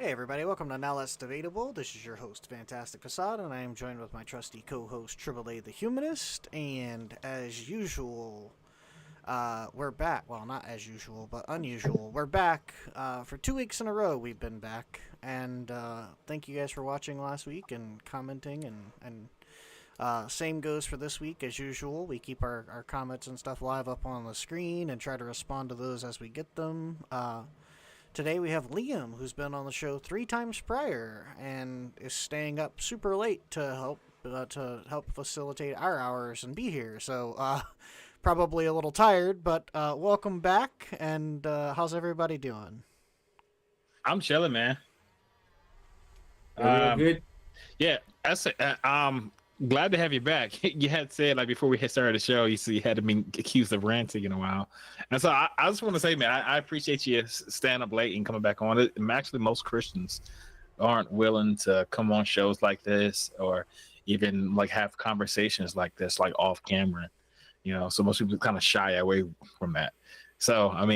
Hey everybody, welcome to Now That's Debatable. This is your host, Fantastic Facade, and I am joined with my trusty co-host, AAA the Humanist. And as usual, we're back. Well, not as usual, but unusual. We're back for 2 weeks in a row. We've been back, and thank you guys for watching last week and commenting. And same goes for this week as usual. We keep our comments and stuff live up on the screen and try to respond to those as we get them. Today we have Liam, who's been on the show 3 times prior and is staying up super late to help facilitate our hours and be here. So probably a little tired, but welcome back. And how's everybody doing? I'm chilling, man. Real Um, good. yeah, glad to have you back. You had said like before we had started the show, you had been accused of ranting in a while, and so I just want to say, man, I appreciate you staying up late and coming back on it. And actually, most Christians aren't willing to come on shows like this or even like have conversations like this, like off camera. So most people kind of shy away from that. So I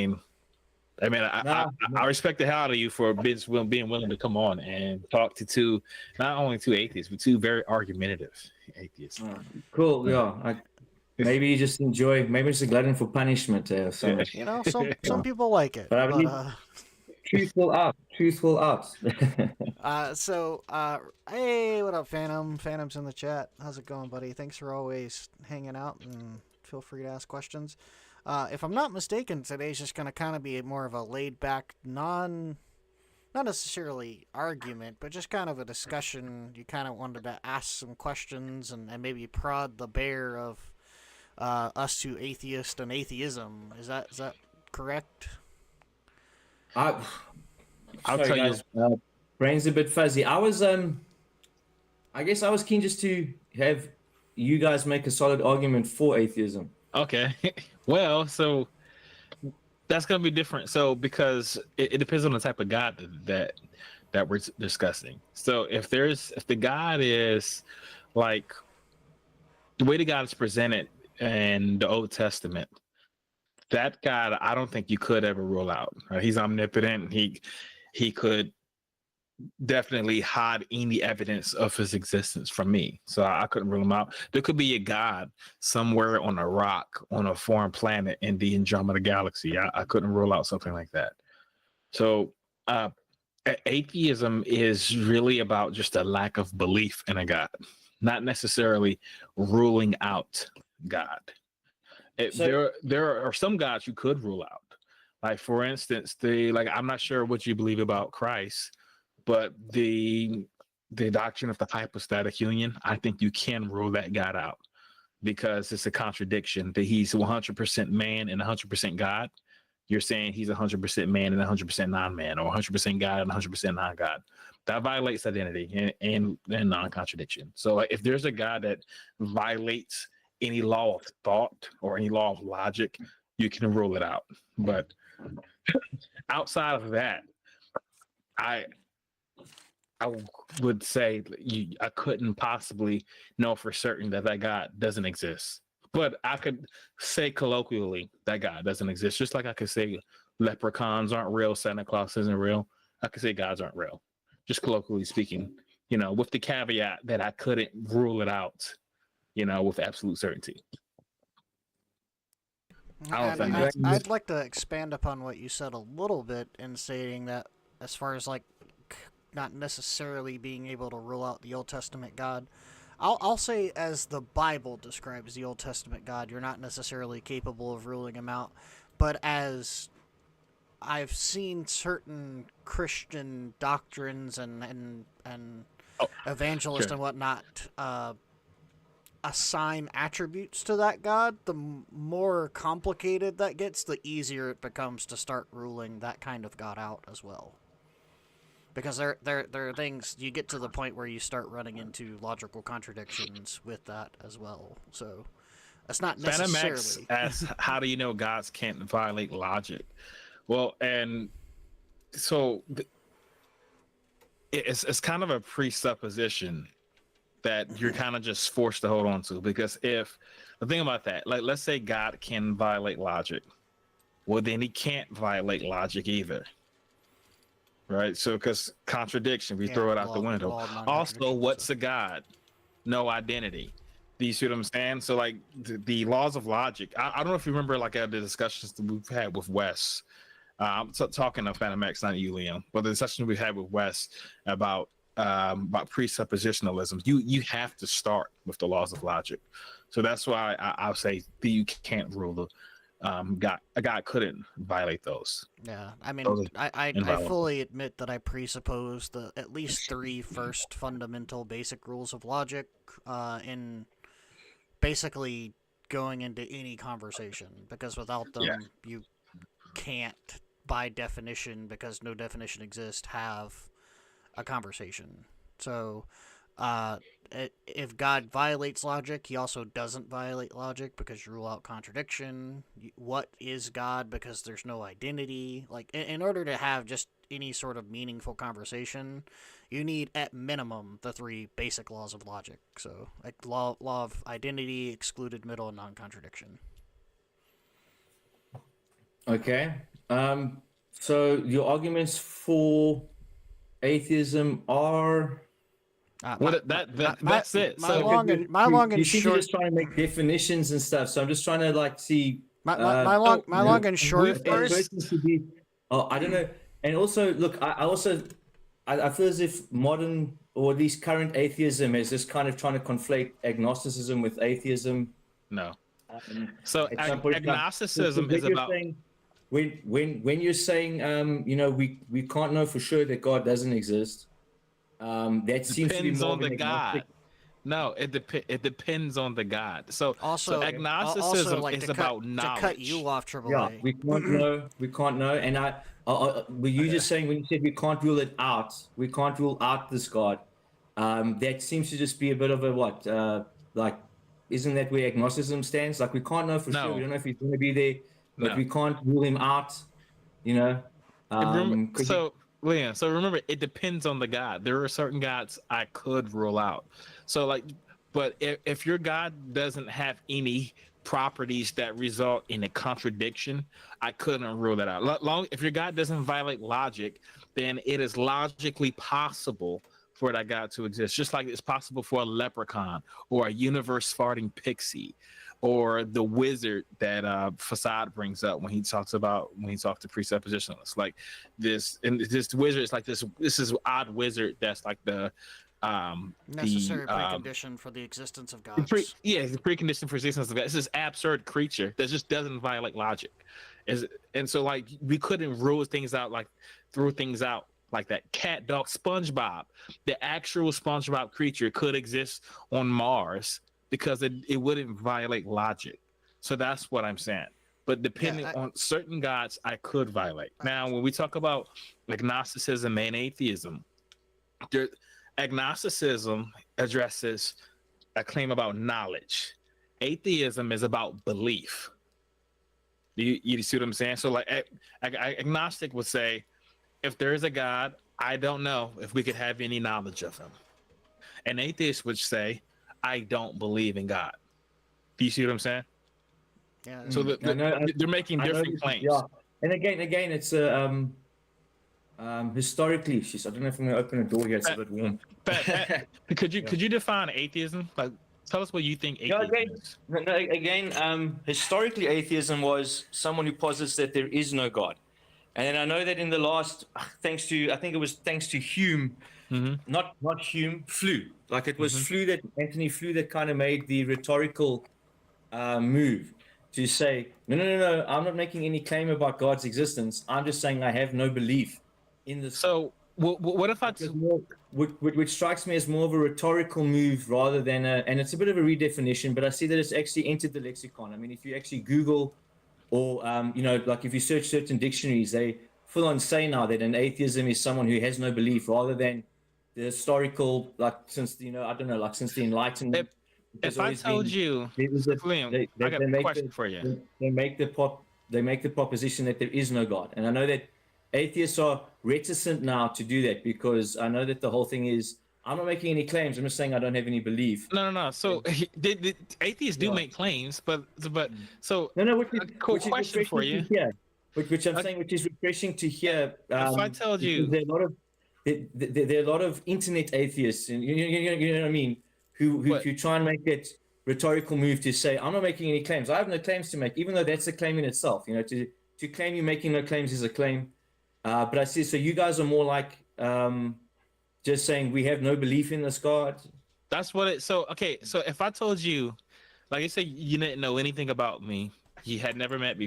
Nah, respect the hell out of you for being willing to come on and talk to not only two atheists, but two very argumentative atheists. cool. Yeah, maybe you just enjoy. Maybe it's a glutton for punishment. So, You know, some yeah. people like it, But I but believe truth will out. Truth will out. hey, what up, Phantom? Phantom's in the chat. How's it going, buddy? Thanks for always hanging out, and feel free to ask questions. If I'm not mistaken, today's just going to kind of be more of a laid back, not necessarily argument, but just kind of a discussion. You kind of wanted to ask some questions and maybe prod the bear of us to atheist and atheism. Is that correct? I, I'll sorry, tell you. guys. Brain's a bit fuzzy. I guess I was keen just to have you guys make a solid argument for atheism. Okay, well, so that's gonna be different. So because it depends on the type of God that we're discussing. So if the God is like the way the God is presented in the Old Testament, that God, I don't think you could ever rule out. He's omnipotent. He could definitely hide any evidence of his existence from me. So I couldn't rule him out. There could be a God somewhere on a rock on a foreign planet in the Andromeda galaxy. I couldn't rule out something like that. So atheism is really about just a lack of belief in a God, not necessarily ruling out God. There are some gods you could rule out. Like for instance, I'm not sure what you believe about Christ, but the doctrine of the hypostatic union, I think you can rule that God out because it's a contradiction that he's 100% man and 100% God. You're saying he's 100% man and 100% non-man, or 100% God and 100% non-God. That violates identity and non-contradiction. So if there's a God that violates any law of thought or any law of logic, you can rule it out. But outside of that, I would say I couldn't possibly know for certain that God doesn't exist. But I could say colloquially that God doesn't exist, just like I could say leprechauns aren't real, Santa Claus isn't real. I could say gods aren't real, just colloquially speaking, with the caveat that I couldn't rule it out, with absolute certainty. I'd like to expand upon what you said a little bit in saying that as far as like not necessarily being able to rule out the Old Testament God. I'll say as the Bible describes the Old Testament God, you're not necessarily capable of ruling him out, but as I've seen certain Christian doctrines and evangelists Sure. and whatnot assign attributes to that God, the more complicated that gets, the easier it becomes to start ruling that kind of God out as well. Because there are things, you get to the point where you start running into logical contradictions with that as well. So that's not necessarily. Asks, how do you know gods can't violate logic? Well, and so it's kind of a presupposition that you're kind of just forced to hold on to, because if the thing about that, like let's say God can violate logic, well then he can't violate logic either. right? So because contradiction, we Yeah, throw it out the law window. of Also, non-contradiction, what's so. a God? No identity. Do you see what I'm saying? So like the laws of logic. I don't know if you remember like the discussions that we've had with Wes. I'm talking of Phantom X, not you, Liam, but the discussion we had with Wes about presuppositionalism. You have to start with the laws of logic. So that's why I'll say that you can't rule the God. A God couldn't violate those. Yeah, I mean, Those I inviolable. fully admit that I presuppose the at least three first fundamental basic rules of logic in basically going into any conversation, because without them, Yeah. you can't, by definition, because no definition exists, have a conversation. So, if God violates logic, he also doesn't violate logic because you rule out contradiction. What is God? Because there's no identity. Like, in order to have just any sort of meaningful conversation, you need at minimum the three basic laws of logic. So, like law of identity, excluded middle, and non-contradiction. Okay. So your arguments for atheism are. That's it. My So long and You seem to short. just trying to make definitions and stuff. So I'm just trying to like see. My so long and short. first- Persons to be. Oh, I don't know. And also, look, I feel as if modern or at least current atheism is just kind of trying to conflate agnosticism with atheism. no. So At some point in time. agnosticism When is you're about saying, when you're saying we can't know for sure that God doesn't exist, that seems to be depends more on of an the agnostic. God. No, it depends on the God. So Also, agnosticism like is to about cut, knowledge. To cut you off, Triple Yeah, A. we can't know. And were you just saying when you said we can't rule it out, we can't rule out this God? That seems to just be a bit of a what? Like, isn't that where agnosticism stands? Like, we can't know for sure. No. We don't know if he's going to be there, but No. we can't rule him out. You know. Liam, so remember, it depends on the God. There are certain gods I could rule out. So like, but if your God doesn't have any properties that result in a contradiction, I couldn't rule that out. If your God doesn't violate logic, then it is logically possible for that God to exist. Just like it's possible for a leprechaun or a universe farting pixie, or the wizard that Facade brings up when he talks to presuppositionalists. Like this wizard is like this is odd wizard that's like the necessary precondition for the existence of gods. the precondition for existence of God. It's this absurd creature that just doesn't violate logic. And so like we couldn't rule things out like that. Cat, dog, SpongeBob, the actual SpongeBob creature could exist on Mars because it wouldn't violate logic. So that's what I'm saying. But depending on certain gods, I could violate. Now, when we talk about agnosticism and atheism, agnosticism addresses a claim about knowledge. Atheism is about belief. You see what I'm saying? So like agnostic would say, if there is a God, I don't know if we could have any knowledge of him. An atheist would say, I don't believe in God. Do you see what I'm saying? Yeah. So they're making different claims. Yeah, and again, it's historically. I don't know if I'm going to open a door here. It's a bit warm. Pat, could you define atheism? Like, tell us what you think atheism is. Historically, atheism was someone who posits that there is no God. And then I know that in the last, thanks to Hume, not Hume, Flew. Like it was Anthony Flew that kind of made the rhetorical move to say, no, I'm not making any claim about God's existence. I'm just saying I have no belief in this. So what if which strikes me as more of a rhetorical move rather than and it's a bit of a redefinition, but I see that it's actually entered the lexicon. I mean, if you actually Google or, like if you search certain dictionaries, they full on say now that an atheism is someone who has no belief rather than the historical, like since, since the Enlightenment. If I told you, Liam, I got a question for you. They make the proposition that there is no God. And I know that atheists are reticent now to do that because I know that the whole thing is, I'm not making any claims. I'm just saying I don't have any belief. No. So atheists do make claims, but so no. question for you. which I'm saying, which is refreshing to hear. If I told you, there are a lot of there are a lot of internet atheists, and you know what I mean, who try and make it rhetorical move to say, I'm not making any claims. I have no claims to make, even though that's a claim in itself. You know, to claim you're making no claims is a claim. But I see, so you guys are more like just saying we have no belief in this God. that's what it. So okay, so if I told you, like you said, you didn't know anything about me, you had never met me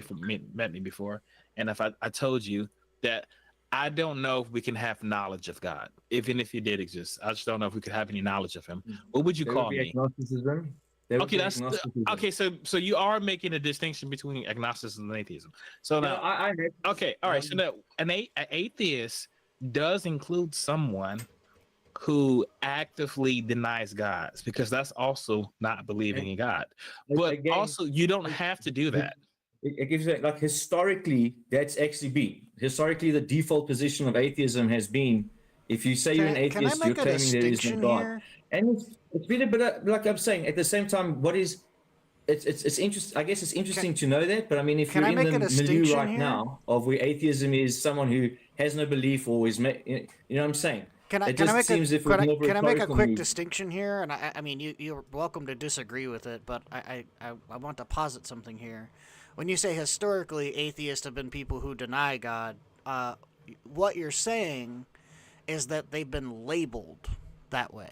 before, and if I told you that I don't know if we can have knowledge of God, even if he did exist, I just don't know if we could have any knowledge of him. What would you call me? Agnosticism. Okay, okay. So you are making a distinction between agnosticism and atheism. So now, okay, all right. So now, an atheist does include someone who actively denies God, because that's also not believing in God. But again, also, you don't have to do that. It gives it, like, historically, that's actually been historically the default position of atheism has been, if you say you're an atheist, you're claiming there is no God. Here? And it's been a bit like I'm saying. At the same time, it's interesting. I guess it's interesting to know that. But I mean, if you're in the milieu right now of where atheism is someone who has no belief or is, you know what I'm saying? Can I make a quick distinction here? And I mean, you're welcome to disagree with it, but I want to posit something here. When you say historically atheists have been people who deny God, what you're saying is that they've been labeled that way.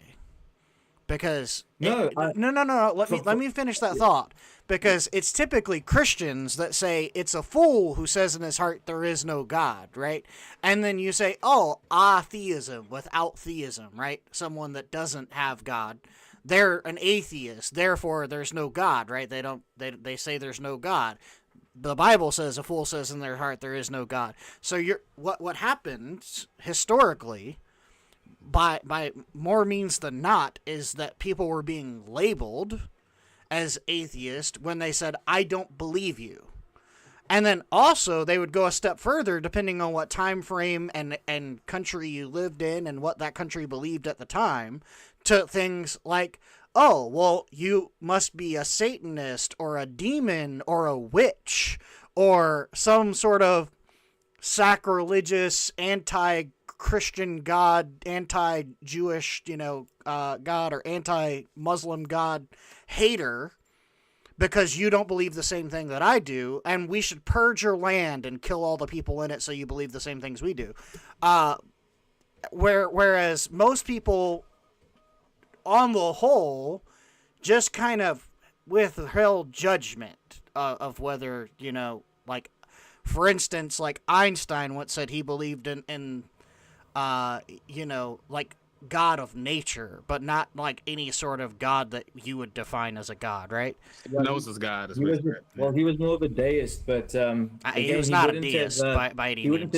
Because no. Let me finish that thought. Because it's typically Christians that say it's a fool who says in his heart there is no God, right? And then you say, oh, atheism without theism, right? Someone that doesn't have God, they're an atheist. Therefore, there's no God, right? They say there's no God. The Bible says a fool says in their heart there is no God. So what happens historically, by more means than not, is that people were being labeled as atheist when they said, I don't believe you. And then also they would go a step further, depending on what time frame and country you lived in and what that country believed at the time, to things like, oh, well, you must be a Satanist or a demon or a witch or some sort of sacrilegious, anti-Christian God, anti-Jewish, God, or anti-Muslim God hater, because you don't believe the same thing that I do, and we should purge your land and kill all the people in it so you believe the same things we do. Whereas most people, on the whole, just kind of withheld judgment of whether, like, for instance, like Einstein once said he believed in like God of nature, but not like any sort of God that you would define as a God, right? Spinoza's God is well, he was more of a deist, but he was not a deist by any means. He wouldn't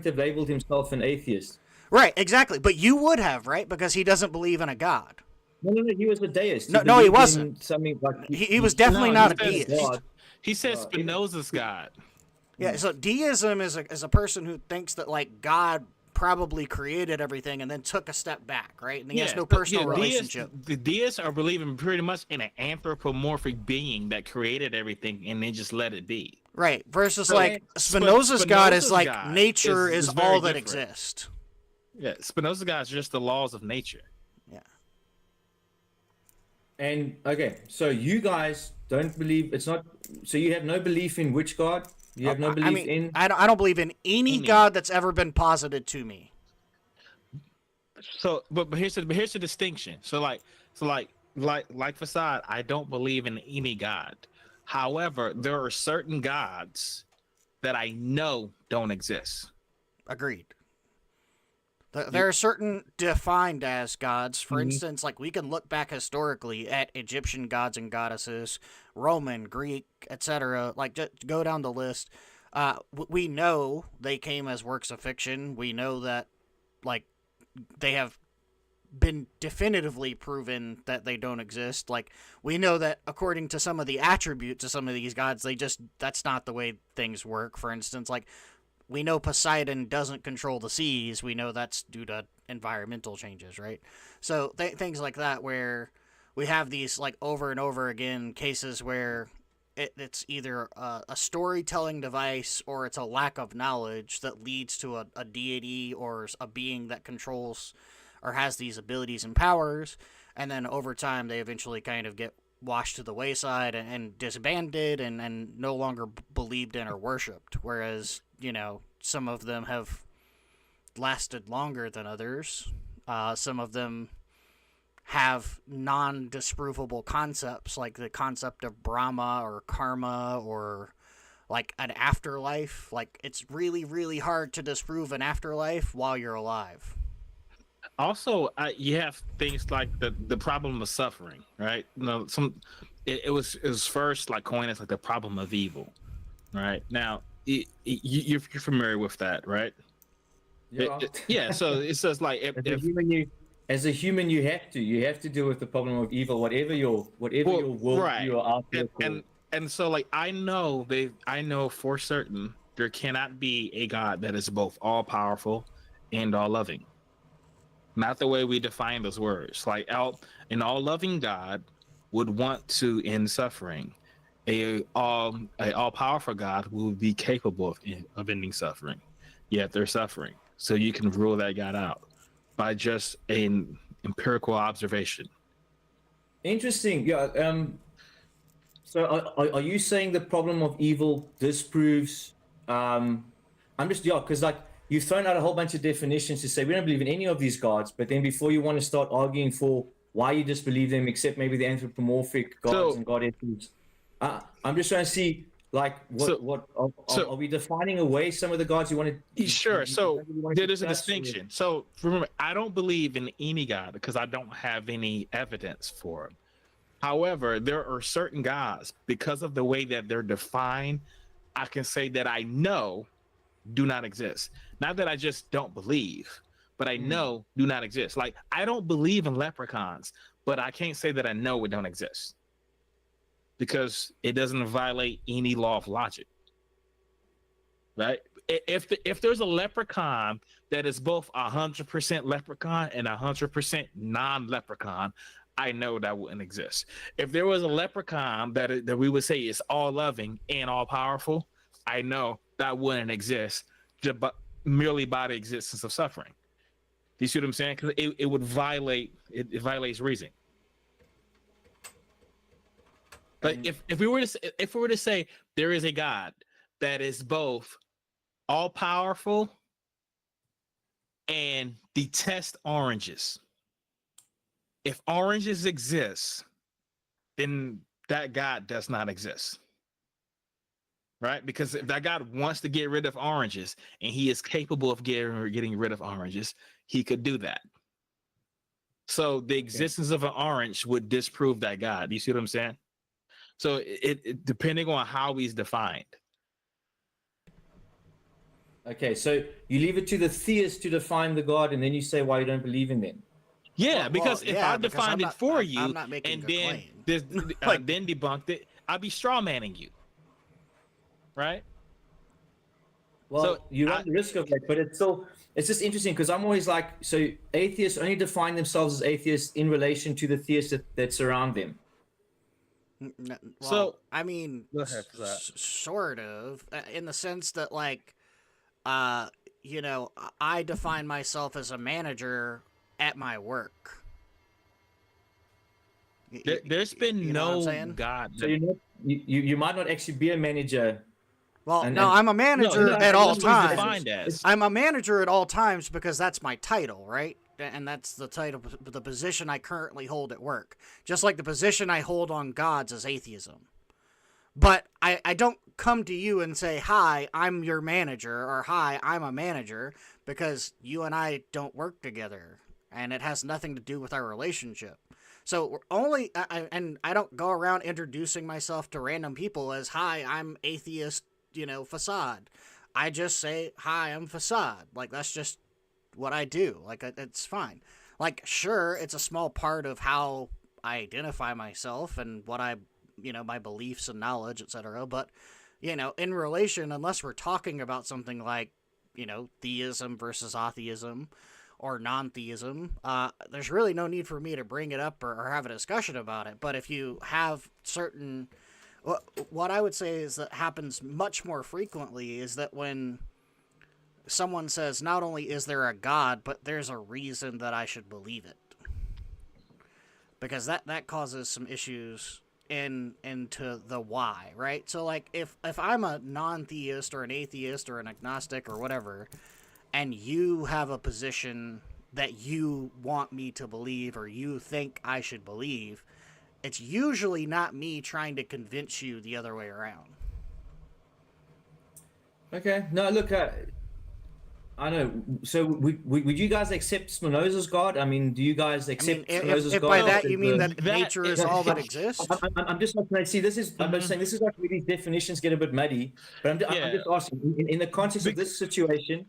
have labeled himself an atheist. Right, exactly. But you would have, right? Because he doesn't believe in a God. No, he was a deist. No, he wasn't. Something like he was definitely not a deist. He said Spinoza's God. Yeah, so deism is a person who thinks that, like, God probably created everything and then took a step back, right? And he has no personal relationship. The deists are believing pretty much in an anthropomorphic being that created everything and then just let it be. Right, versus like Spinoza's God is like God nature is all that exists. Yeah, Spinoza's God is just the laws of nature. Yeah. And okay, so you guys don't believe it's not. So you have no belief in which God? You have no belief in. I don't believe in any God that's ever been posited to me. So, but here's the distinction. So like Facade, I don't believe in any God. However, there are certain gods that I know don't exist. Agreed. There are certain defined as gods. For instance, like we can look back historically at Egyptian gods and goddesses, Roman, Greek, etc. Like just go down the list. We know they came as works of fiction. We know that, like, they have been definitively proven that they don't exist. Like, we know that according to some of the attributes of some of these gods, that's not the way things work. For instance, like, we know Poseidon doesn't control the seas. We know that's due to environmental changes, right? So things like that, where we have these, like, over and over again cases where it's either a storytelling device or it's a lack of knowledge that leads to a deity or a being that controls or has these abilities and powers, and then over time they eventually kind of get washed to the wayside and disbanded and no longer believed in or worshipped, whereas, some of them have lasted longer than others. Some of them have non-disprovable concepts, like the concept of Brahma or karma or like an afterlife. Like, it's really, really hard to disprove an afterlife while you're alive. Also, you have things like the problem of suffering, right? It was first like coined as like the problem of evil, right? Now, you're familiar with that, right? Yeah. Yeah. So it says like as a human, you have to deal with the problem of evil, whatever your world right. you are out there and so like I know for certain there cannot be a God that is both all powerful and all loving. Not the way we define those words. Like an all loving God would want to end suffering. A all powerful God will be capable of ending suffering. Yet they're suffering. So you can rule that God out by just an empirical observation. Interesting. Yeah. So are you saying the problem of evil disproves? I'm just because like you've thrown out a whole bunch of definitions to say we don't believe in any of these gods, but then before you want to start arguing for why you disbelieve them, except maybe the anthropomorphic gods and goddesses, I'm just trying to see like are we defining away some of the gods you want to? Sure. So there's a distinction. So remember, I don't believe in any god because I don't have any evidence for it. However, there are certain gods, because of the way that they're defined, I can say that I know do not exist. Not that I just don't believe, but I know do not exist. Like, I don't believe in leprechauns, but I can't say that I know it don't exist because it doesn't violate any law of logic, right? If there's a leprechaun that is both 100% leprechaun and 100% non-leprechaun, I know that wouldn't exist. If there was a leprechaun that we would say is all loving and all powerful, I know that wouldn't exist merely by the existence of suffering. Do you see what I'm saying? Because it would violate it violates reason. Like if we were to say there is a God that is both all powerful and detest oranges. If oranges exist, then that God does not exist. Right? Because if that God wants to get rid of oranges and he is capable of getting rid of oranges, he could do that. So the existence of an orange would disprove that God. Do you see what I'm saying? So it depending on how he's defined. Okay, so you leave it to the theist to define the God, and then you say why you don't believe in them. Yeah, because if I defined it for you I'm not making and a then claim. then debunked it, I'd be straw manning you. Right? Well, So you run the risk of that, but it's just interesting because I'm always like, so atheists only define themselves as atheists in relation to the theists that surround them. Well, so I mean, go ahead for that. Sort of, in the sense that like, I define myself as a manager at my work. There's been no God. So you might not actually be a manager. Well, I'm a manager at all times. I'm a manager at all times because that's my title, right? And that's the title, the position I currently hold at work. Just like the position I hold on gods is atheism. But I don't come to you and say, hi, I'm your manager, or hi, I'm a manager, because you and I don't work together. And it has nothing to do with our relationship. So I don't go around introducing myself to random people as, hi, I'm atheist, Facade. I just say, hi, I'm Facade. Like, that's just what I do. Like, it's fine. Like, sure, it's a small part of how I identify myself and what my beliefs and knowledge, etc. But, in relation, unless we're talking about something like, theism versus atheism or non-theism, there's really no need for me to bring it up or have a discussion about it. But if you have certain What I would say is that happens much more frequently is that when someone says, not only is there a God, but there's a reason that I should believe it. Because that causes some issues into the why, right? So, like, if I'm a non-theist or an atheist or an agnostic or whatever, and you have a position that you want me to believe or you think I should believe, it's usually not me trying to convince you the other way around. Okay. No, look, I know. So, would you guys accept Spinoza's God? I mean, do you guys accept Spinoza's if God? by that you mean that that nature is all that exists? I'm just not going to see. This is. I'm just saying this is like where these definitions get a bit muddy. But I'm just asking, in the context of this situation,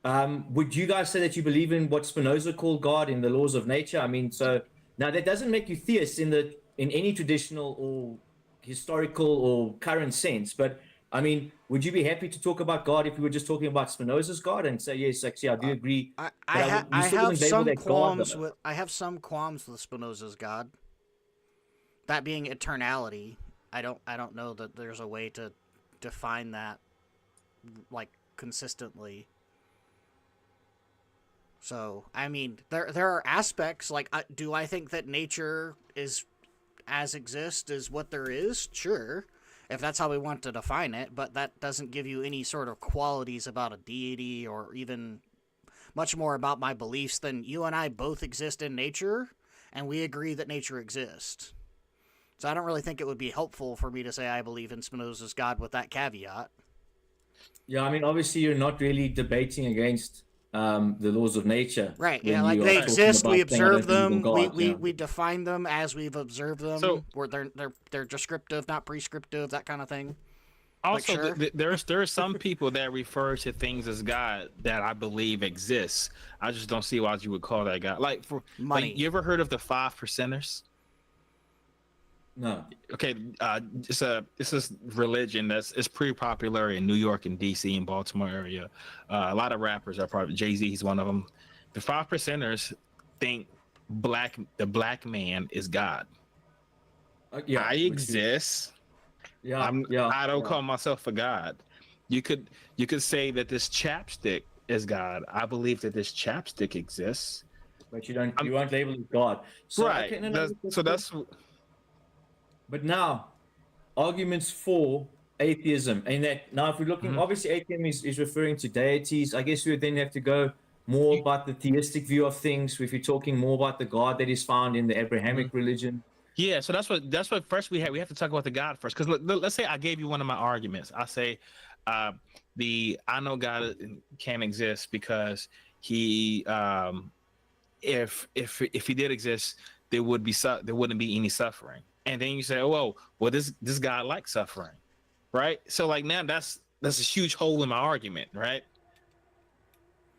would you guys say that you believe in what Spinoza called God in the laws of nature? I mean, so now that doesn't make you theists in any traditional or historical or current sense, but I mean, would you be happy to talk about God if we were just talking about Spinoza's God and say, yes, actually, I do agree. I have some qualms with Spinoza's God. That being eternality, I don't know that there's a way to define that like consistently. So, I mean, there are aspects like, do I think that nature is as exists as what there is? Sure. If that's how we want to define it, but that doesn't give you any sort of qualities about a deity or even much more about my beliefs than you and I both exist in nature, and we agree that nature exists. So I don't really think it would be helpful for me to say I believe in Spinoza's God with that caveat. Yeah, I mean, obviously you're not really debating against the laws of nature. Right, yeah, like they exist, we observe them, we define them as we've observed them, So, where they're descriptive, not prescriptive, that kind of thing. Also, there are some people that refer to things as God that I believe exists. I just don't see why you would call that God. Like, for money. Like, you ever heard of the 5%ers? No. Okay, it's this religion it's pretty popular in New York and DC and Baltimore area. A lot of rappers are probably Jay-Z. He's one of them. The 5%ers think the black man is God. I exist. I don't call myself a God. You could say that this chapstick is God. I believe that this chapstick exists, but you won't label it God. So, right. Okay, that's. But now, arguments for atheism, and that now if we're looking, obviously atheism is referring to deities. I guess we would then have to go more about the theistic view of things. If you're talking more about the God that is found in the Abrahamic religion. Yeah, so that's what first we have to talk about the God first, because let's say I gave you one of my arguments. I say I know God can't exist because he if he did exist, there wouldn't be any suffering. And then you say, oh, well, this God likes suffering, right? So like now that's a huge hole in my argument, right?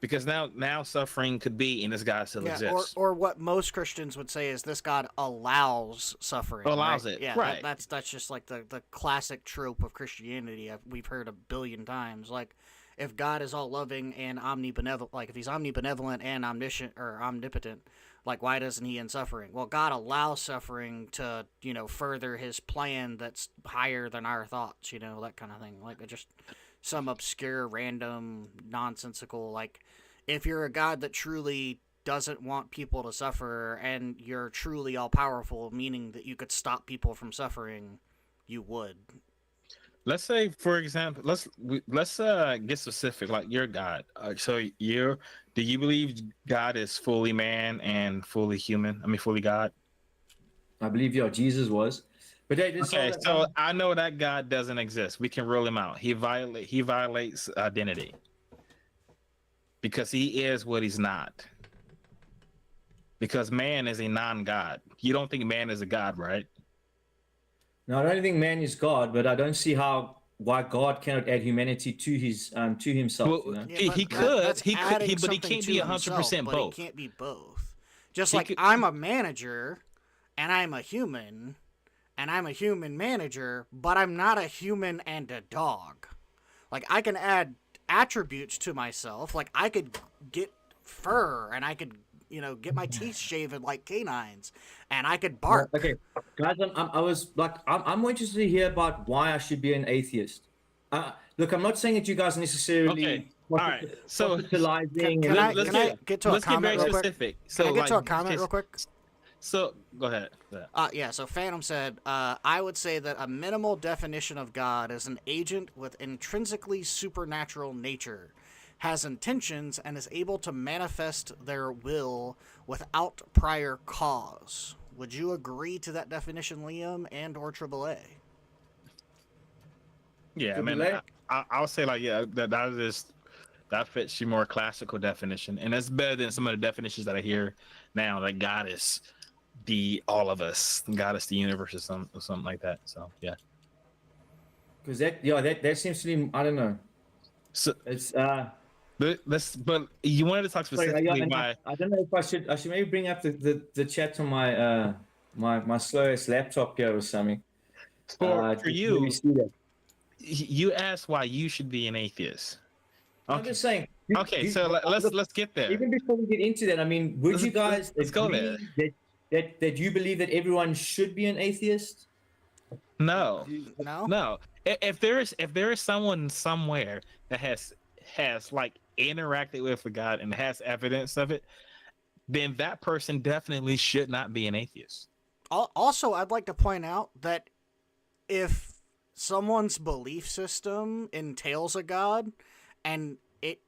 Because now suffering could be, and this God still exists. Or what most Christians would say is this God allows suffering. Allows right? it, yeah. right? That's just like the classic trope of Christianity. We've heard a billion times. Like, if God is all loving and omnibenevolent, like if he's omnibenevolent and omniscient or omnipotent, like why doesn't he end suffering? Well, God allows suffering to, further his plan that's higher than our thoughts, that kind of thing. Like just some obscure, random, nonsensical, like if you're a God that truly doesn't want people to suffer and you're truly all powerful, meaning that you could stop people from suffering, you would. Let's say, for example, let's get specific. Like your God. Do you believe God is fully man and fully human? I mean, fully God. I believe Jesus was. But so I know that God doesn't exist. We can rule him out. He violates identity because he is what he's not. Because man is a non-God. You don't think man is a God, right? No, I don't think man is God, but I don't see why God cannot add humanity to himself. Well, he could, but he can't be 100% both. He can't be both. Just like I'm a manager, and I'm a human, and I'm a human manager, but I'm not a human and a dog. Like I can add attributes to myself. Like I could get fur, and I could get my teeth shaven like canines, and I could bark. Okay, guys, I'm more interested to hear about why I should be an atheist. Look, I'm not saying that you guys necessarily Okay. All right. So proselytizing. Can I let's get to a let's get comment very real quick? specific. Can So I get to a like, comment real quick? So go ahead. Yeah, so Phantom said, I would say that a minimal definition of God is an agent with intrinsically supernatural nature, has intentions, and is able to manifest their will without prior cause. Would you agree to that definition, Liam and or AAA? Yeah, I mean, I'll say like, yeah, that fits your more classical definition, and that's better than some of the definitions that I hear now. That God is all of us, God is the universe, or something like that. So yeah, because that seems to be, I don't know. So it's but you wanted to talk specifically why? I don't know if I should maybe bring up the chat on my my slowest laptop here or something. For you, see that. You asked why you should be an atheist. Okay. I'm just saying. Let's get there. Even before we get into that, I mean, would you guys agree that you believe that everyone should be an atheist? No. No. If there is someone somewhere that has like interacted with a God and has evidence of it, then that person definitely should not be an atheist. Also, I'd like to point out that if someone's belief system entails a God and it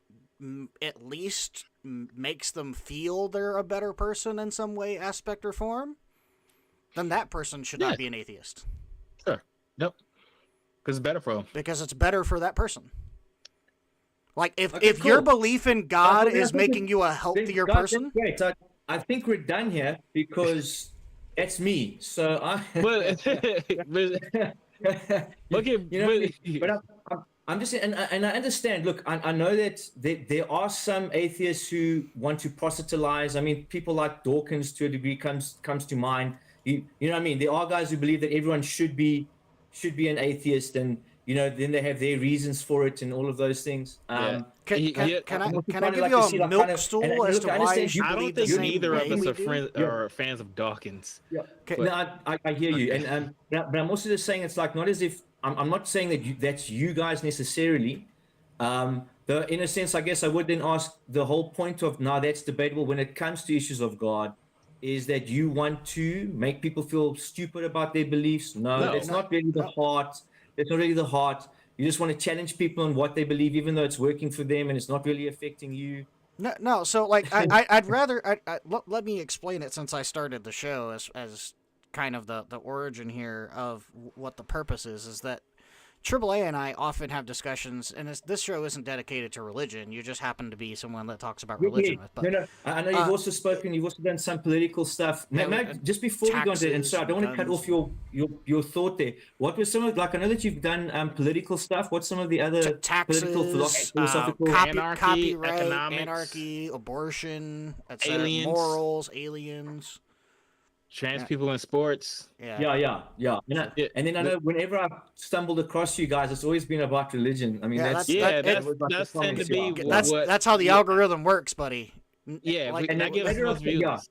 at least makes them feel they're a better person in some way, aspect, or form, then that person should not be an atheist. Sure. Yep. Because it's better for them. Because it's better for that person. Like, if your belief in God is making you a healthier person... Great. I think we're done here because that's me. So I'm just saying, and I understand. Look, I know that there are some atheists who want to proselytize. I mean, people like Dawkins to a degree comes to mind. You know what I mean? There are guys who believe that everyone should be an atheist, and then they have their reasons for it and all of those things. Can I give you a milk stool as to why you should believe the same way? I don't think neither of us are friends or fans of Dawkins. Yeah. No, I hear you, and but I'm also just saying it's like not as if I'm not saying that that's you guys necessarily. In a sense, I guess I would then ask the whole point of now that's debatable when it comes to issues of God. Is that you want to make people feel stupid about their beliefs? No, that's not really the heart. That's not really the heart. You just want to challenge people on what they believe, even though it's working for them and it's not really affecting you. No. So, like, I'd rather... let me explain it since I started the show as kind of the origin here of what the purpose is that AAA and I often have discussions, and this show isn't dedicated to religion. You just happen to be someone that talks about religion. But, no. I know you've also spoken. You've also done some political stuff. Just before we go into it, and sorry, I don't want to cut off your thought there. What was some of I know that you've done political stuff. What's some of the other taxes, political philosophical copyright, economics, anarchy, abortion, aliens, morals, aliens. Trans people in sports. Yeah. And then I know whenever I've stumbled across you guys, it's always been about religion. I mean, that's tend to be that's how the algorithm works, buddy. Yeah,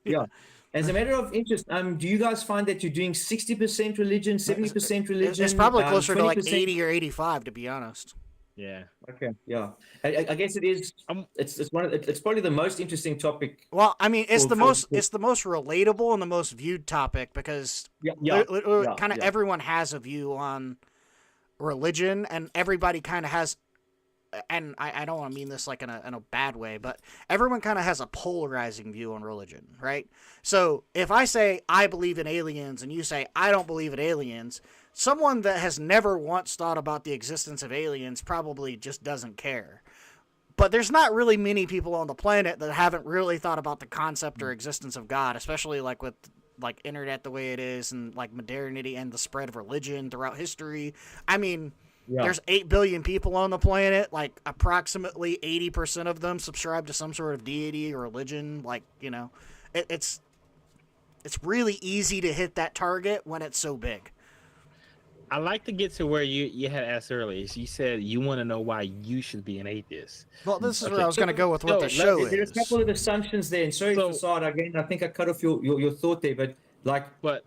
yeah. As a matter of interest, do you guys find that you're doing 60% religion, 70% religion? It's probably closer to like 80 or 85, to be honest. Yeah. Okay. Yeah. I guess it is. It's probably the most interesting topic. Well, I mean, it's the most relatable and the most viewed topic because kind of everyone has a view on religion, and everybody kind of has. And I don't want to mean this like in a bad way, but everyone kind of has a polarizing view on religion, right? So if I say I believe in aliens and you say I don't believe in aliens, someone that has never once thought about the existence of aliens probably just doesn't care. But there's not really many people on the planet that haven't really thought about the concept or existence of God, especially like with like internet the way it is and like modernity and the spread of religion throughout history. I mean, there's 8 billion people on the planet, like approximately 80% of them subscribe to some sort of deity or religion. Like, it's really easy to hit that target when it's so big. I like to get to where you had asked earlier. You said you want to know why you should be an atheist. Well, this is Okay. where I was going to go with what the show There's a couple is. of assumptions there, and sorry, Facade, again, I think I cut off your thought there, but like, But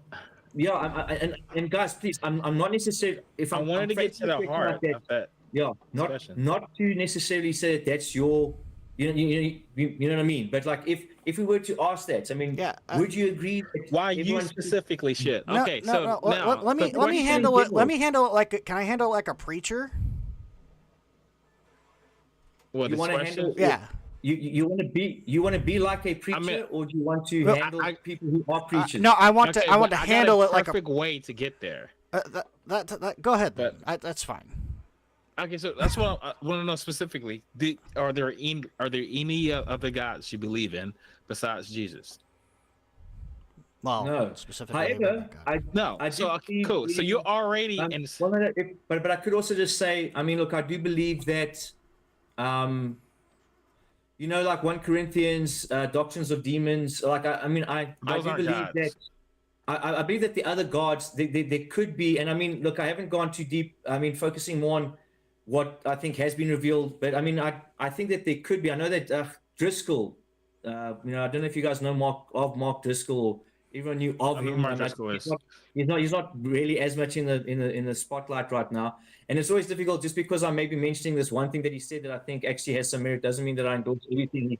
yeah, and guys, please, I'm not necessarily, if I I'm wanted to get to the phrasing it heart like that, of that yeah, discussion. not to necessarily say that that's your, you know what I mean, but like if we were to ask that, I mean, Yeah, would you agree that Why you everyone specifically should? No, Okay, no, so no. now Let me question handle in it. Let general. me handle it like. Can I handle it like a preacher? what you this want to question? handle? Yeah. You want to be like a preacher, or do you want to Well, handle people who are preachers? No, I want Okay, to. I want but to got handle a it like a. perfect way to get there. That go ahead. Then. But- That's fine. Okay, so that's what I want to know specifically. Are there any other gods you believe in besides Jesus? Well, No. specifically. However, No. I So do okay, cool. So believe- you're already in. well, no, but I could also just say, I mean, look, I do believe that, like 1 Corinthians, doctrines of demons. Like I do Those aren't believe gods. that. I believe that the other gods, they could be, and I mean, look, I haven't gone too deep. I mean, focusing more on what I think has been revealed, but I mean, I think that there could be. I know that Driscoll, I don't know if you guys know Mark Driscoll, or everyone knew of I know him. Mark I'm Driscoll not- is. he's not really as much in the spotlight right now, and it's always difficult just because I'm maybe mentioning this one thing that he said that I think actually has some merit doesn't mean that I endorse everything he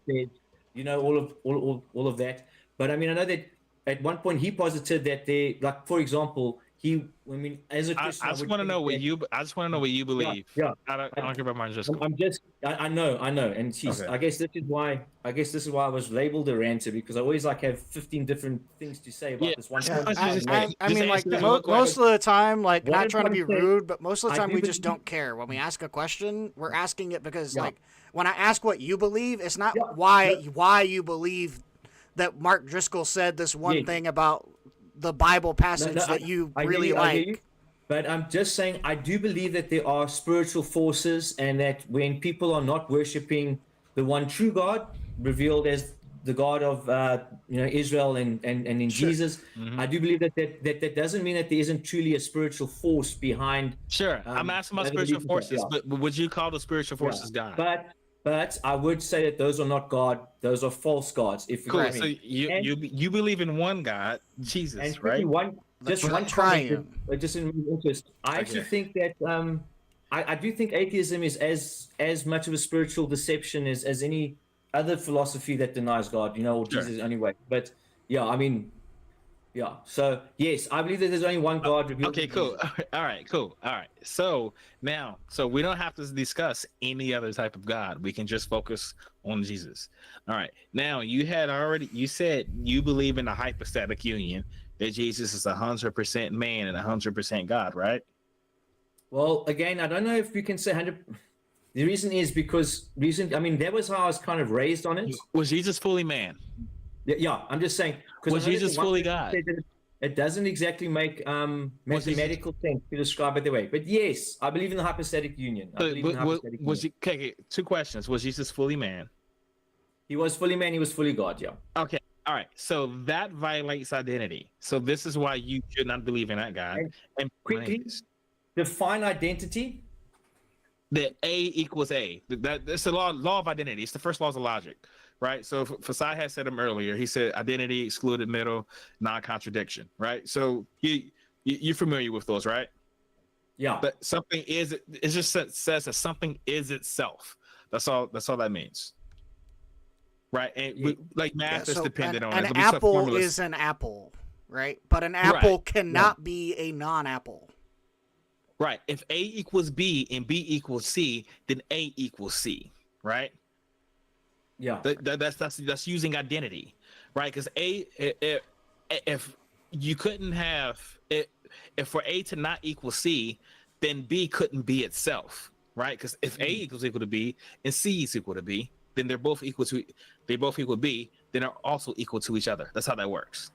said, all of that. But I mean, I know that at one point he posited that they, like, for example, as a Christian, I just want to know what you. I just want to know what you believe. yeah. I don't care about Mark Driscoll. I know, and Okay. I guess this is why I was labeled a ranter, because I always have 15 different things to say about this one. Yeah, point. I mean, like answer most of the time, like What not I'm trying to be trying to say, rude, but most of the I time do we just believe- don't care. When we ask a question, we're asking it because, Yeah. like, when I ask what you believe, it's not Yeah. why you believe that Mark Driscoll said this one Yeah. thing about the Bible passage that you I hear really you, I hear you. like. But I'm just saying, I do believe that there are spiritual forces, and that when people are not worshiping the one true God, revealed as the God of Israel and in Jesus, I do believe that doesn't mean that there isn't truly a spiritual force behind. Sure, I'm asking about other spiritual beliefs, forces, yeah. but would you call the spiritual forces God? But I would say that those are not God; those are false gods. If you know Cool. what I So mean. you believe in one God, Jesus, And right? That's one what I'm trying. comment, just in interest. I actually think that I do think atheism is as much of a spiritual deception as any other philosophy that denies God, or Sure. Jesus anyway. But yeah, I mean, yeah. So yes, I believe that there's only one God revealed. Okay, in cool. Jesus. All right, cool. All right. So we don't have to discuss any other type of God. We can just focus on Jesus. All right. Now you said you believe in a hypostatic union, that Jesus is 100% man and 100% God, right? Well, again, I don't know if we can say 100. The reason is because that was how I was kind of raised on it. Was Jesus fully man? Yeah, I'm just saying. 'cause Was I know that Jesus the one fully person God? said that it doesn't exactly make mathematical sense to describe it that way. But yes, I believe in the hypostatic union. I believe in the hypostatic union. Okay, 2 questions. Was Jesus fully man? He was fully man, he was fully God, yeah. Okay. All right. So that violates identity. So this is why you should not believe in that God. And Quickly, define identity. that A equals A. That's the law of identity. It's the first laws of logic, right? So Fasai had said him earlier. He said identity, excluded middle, non-contradiction, right? So you're familiar with those, right? Yeah. But something is, it just says that something is itself. That's all that means. Right? And like math is dependent on it. An apple is an apple, right? But an apple cannot be a non-apple. Right. If A equals B and B equals C, then A equals C, right? Yeah. That's using identity, right? Because if you couldn't have it, if for A to not equal C, then B couldn't be itself, right? Because if A equals equal to B and C is equal to B, then they're both equal to B, then they're also equal to each other. That's how that works.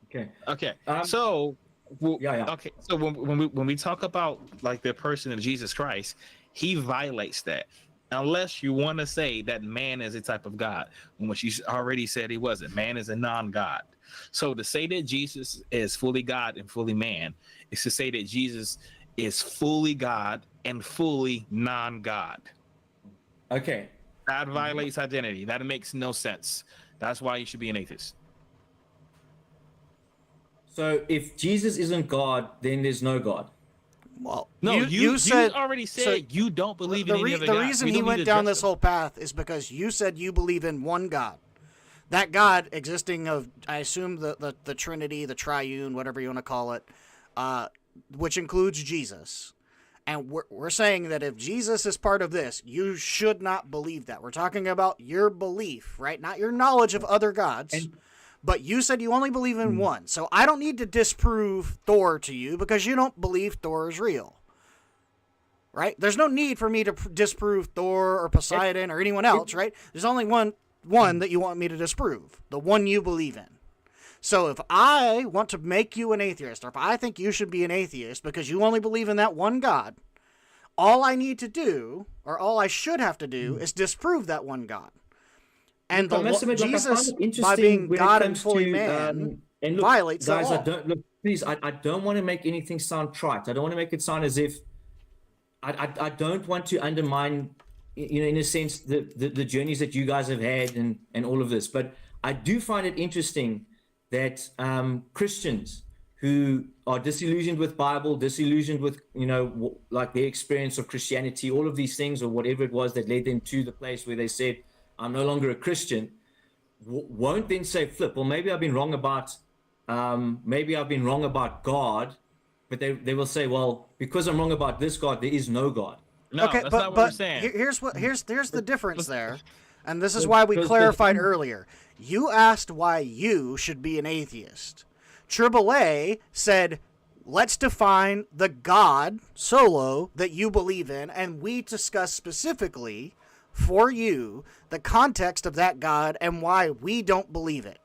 Okay. So. Okay, so when we talk about like the person of Jesus Christ, he violates that, unless you want to say that man is a type of God, which you already said he wasn't. Man is a non-God. So to say that Jesus is fully God and fully man is to say that Jesus is fully God and fully non-God. Okay. That violates identity. That makes no sense. That's why you should be an atheist. So if Jesus isn't God, then there's no God. Well, No, you said already said so you don't believe in any other the God. reason We he don't need went to down address this it. whole path is because you said you believe in one God. That God existing of, I assume, the Trinity, the Triune, whatever you want to call it, which includes Jesus. And we're saying that if Jesus is part of this, you should not believe that. We're talking about your belief, right? Not your knowledge of other gods. But you said you only believe in one. So I don't need to disprove Thor to you because you don't believe Thor is real. Right? There's no need for me to disprove Thor or Poseidon or anyone else, right? There's only one that you want me to disprove. The one you believe in. So if I want to make you an atheist, or if I think you should be an atheist because you only believe in that one God, all I need to do, or all I should have to do, is disprove that one God. And Jesus, by being God and fully man, and look, violates guys, the law. Please, I don't want to make anything sound trite. I don't want to make it sound as if I don't want to undermine, in a sense, the journeys that you guys have had and all of this. But I do find it interesting that Christians who are disillusioned with Bible, disillusioned with, like their experience of Christianity, all of these things or whatever it was that led them to the place where they said, I'm no longer a Christian, won't then say, flip, well, maybe I've been wrong about God, but they will say, well, because I'm wrong about this God, there is no God. No, okay, that's but not what we're saying. Here's the difference there, and this is why we clarified earlier. You asked why you should be an atheist. AAA said, let's define the God solo that you believe in, and we discuss specifically for you the context of that God and why we don't believe it.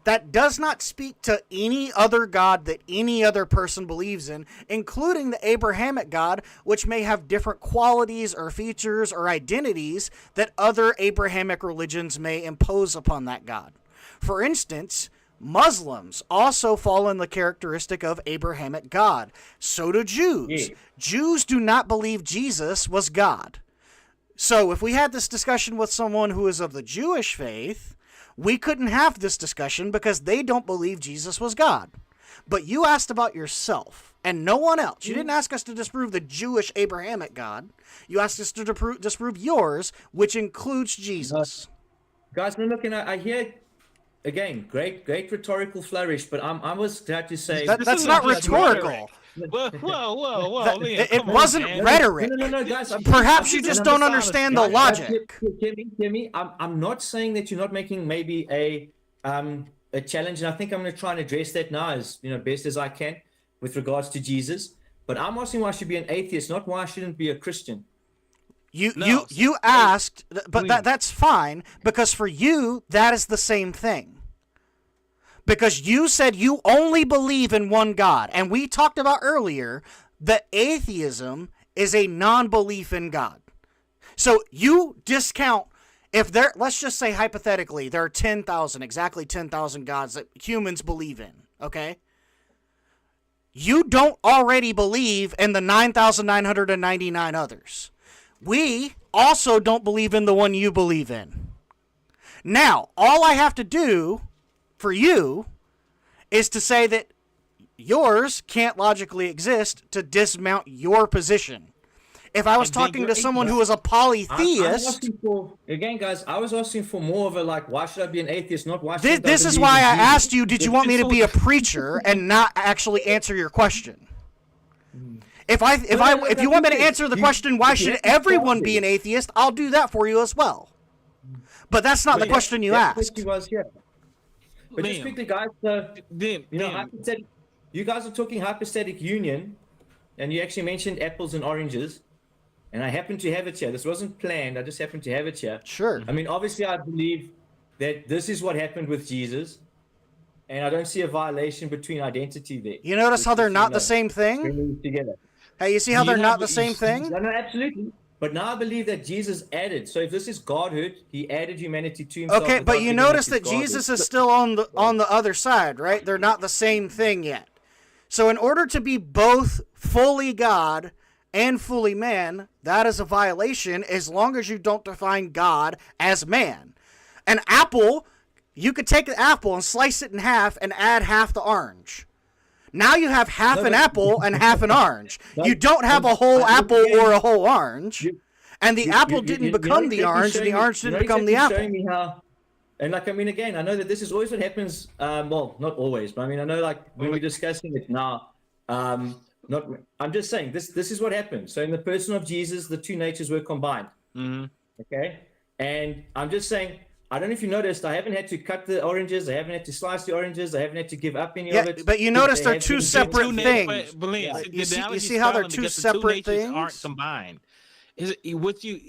That does not speak to any other God that any other person believes in, including the Abrahamic God, which may have different qualities or features or identities that other Abrahamic religions may impose upon that God. For instance, Muslims also fall in the characteristic of Abrahamic God. So do Jews. Yeah. Jews do not believe Jesus was God. So if we had this discussion with someone who is of the Jewish faith, we couldn't have this discussion because they don't believe Jesus was God. But you asked about yourself and no one else. You didn't ask us to disprove the Jewish Abrahamic God. You asked us to disprove yours, which includes Jesus. Guys, look, and I hear, again, great rhetorical flourish, but I was glad to say... That's not rhetorical. Whoa. It wasn't rhetoric. No, guys. Perhaps you just don't understand the logic. Hear me. I'm not saying that you're not making maybe a challenge, and I think I'm going to try and address that now as best as I can with regards to Jesus. But I'm asking why I should be an atheist, not why I shouldn't be a Christian. You asked, but that's fine because for you that is the same thing. Because you said you only believe in one God. And we talked about earlier that atheism is a non-belief in God. So you discount, if there, let's just say hypothetically, there are exactly 10,000 gods that humans believe in, okay? You don't already believe in the 9,999 others. We also don't believe in the one you believe in. Now, all I have to do for you is to say that yours can't logically exist to dismount your position. If I was talking to someone who was a polytheist... Again, guys, I was asking for more of a, like, why should I be an atheist, not why should I This is why I asked you, did you want me to be a preacher and not actually answer your question? If you want me to answer the question, why should everyone be an atheist, I'll do that for you as well. But that's not the question you asked. But just quickly, guys, you guys are talking hypostatic union, and you actually mentioned apples and oranges, and I happen to have it here. This wasn't planned. I just happened to have it here. Sure. I mean, obviously, I believe that this is what happened with Jesus, and I don't see a violation between identity there. You notice how they're not the same thing? Together. Hey, you see how they're not the same thing? No, absolutely. But now I believe that Jesus added. So if this is godhood, he added humanity to himself. Okay, but you notice that Jesus is still on the other side, right? They're not the same thing yet. So in order to be both fully God and fully man, that is a violation as long as you don't define God as man. An apple, you could take an apple and slice it in half and add half the orange. Now you have half an apple and half an orange. You don't have a whole apple or a whole orange. And the apple didn't become the orange, and the orange didn't become the apple. Showing me how, and like, I mean, again, I know that this is always what happens. Well, not always, but I mean, I know, like, when we're discussing it now, I'm just saying this is what happened. So in the person of Jesus, the two natures were combined. Okay. And I'm just saying, I don't know if you noticed, I haven't had to cut the oranges. I haven't had to slice the oranges. I haven't had to give up any of it. But you notice they're two separate things. You see how they're two separate things? Aren't combined. Is it what you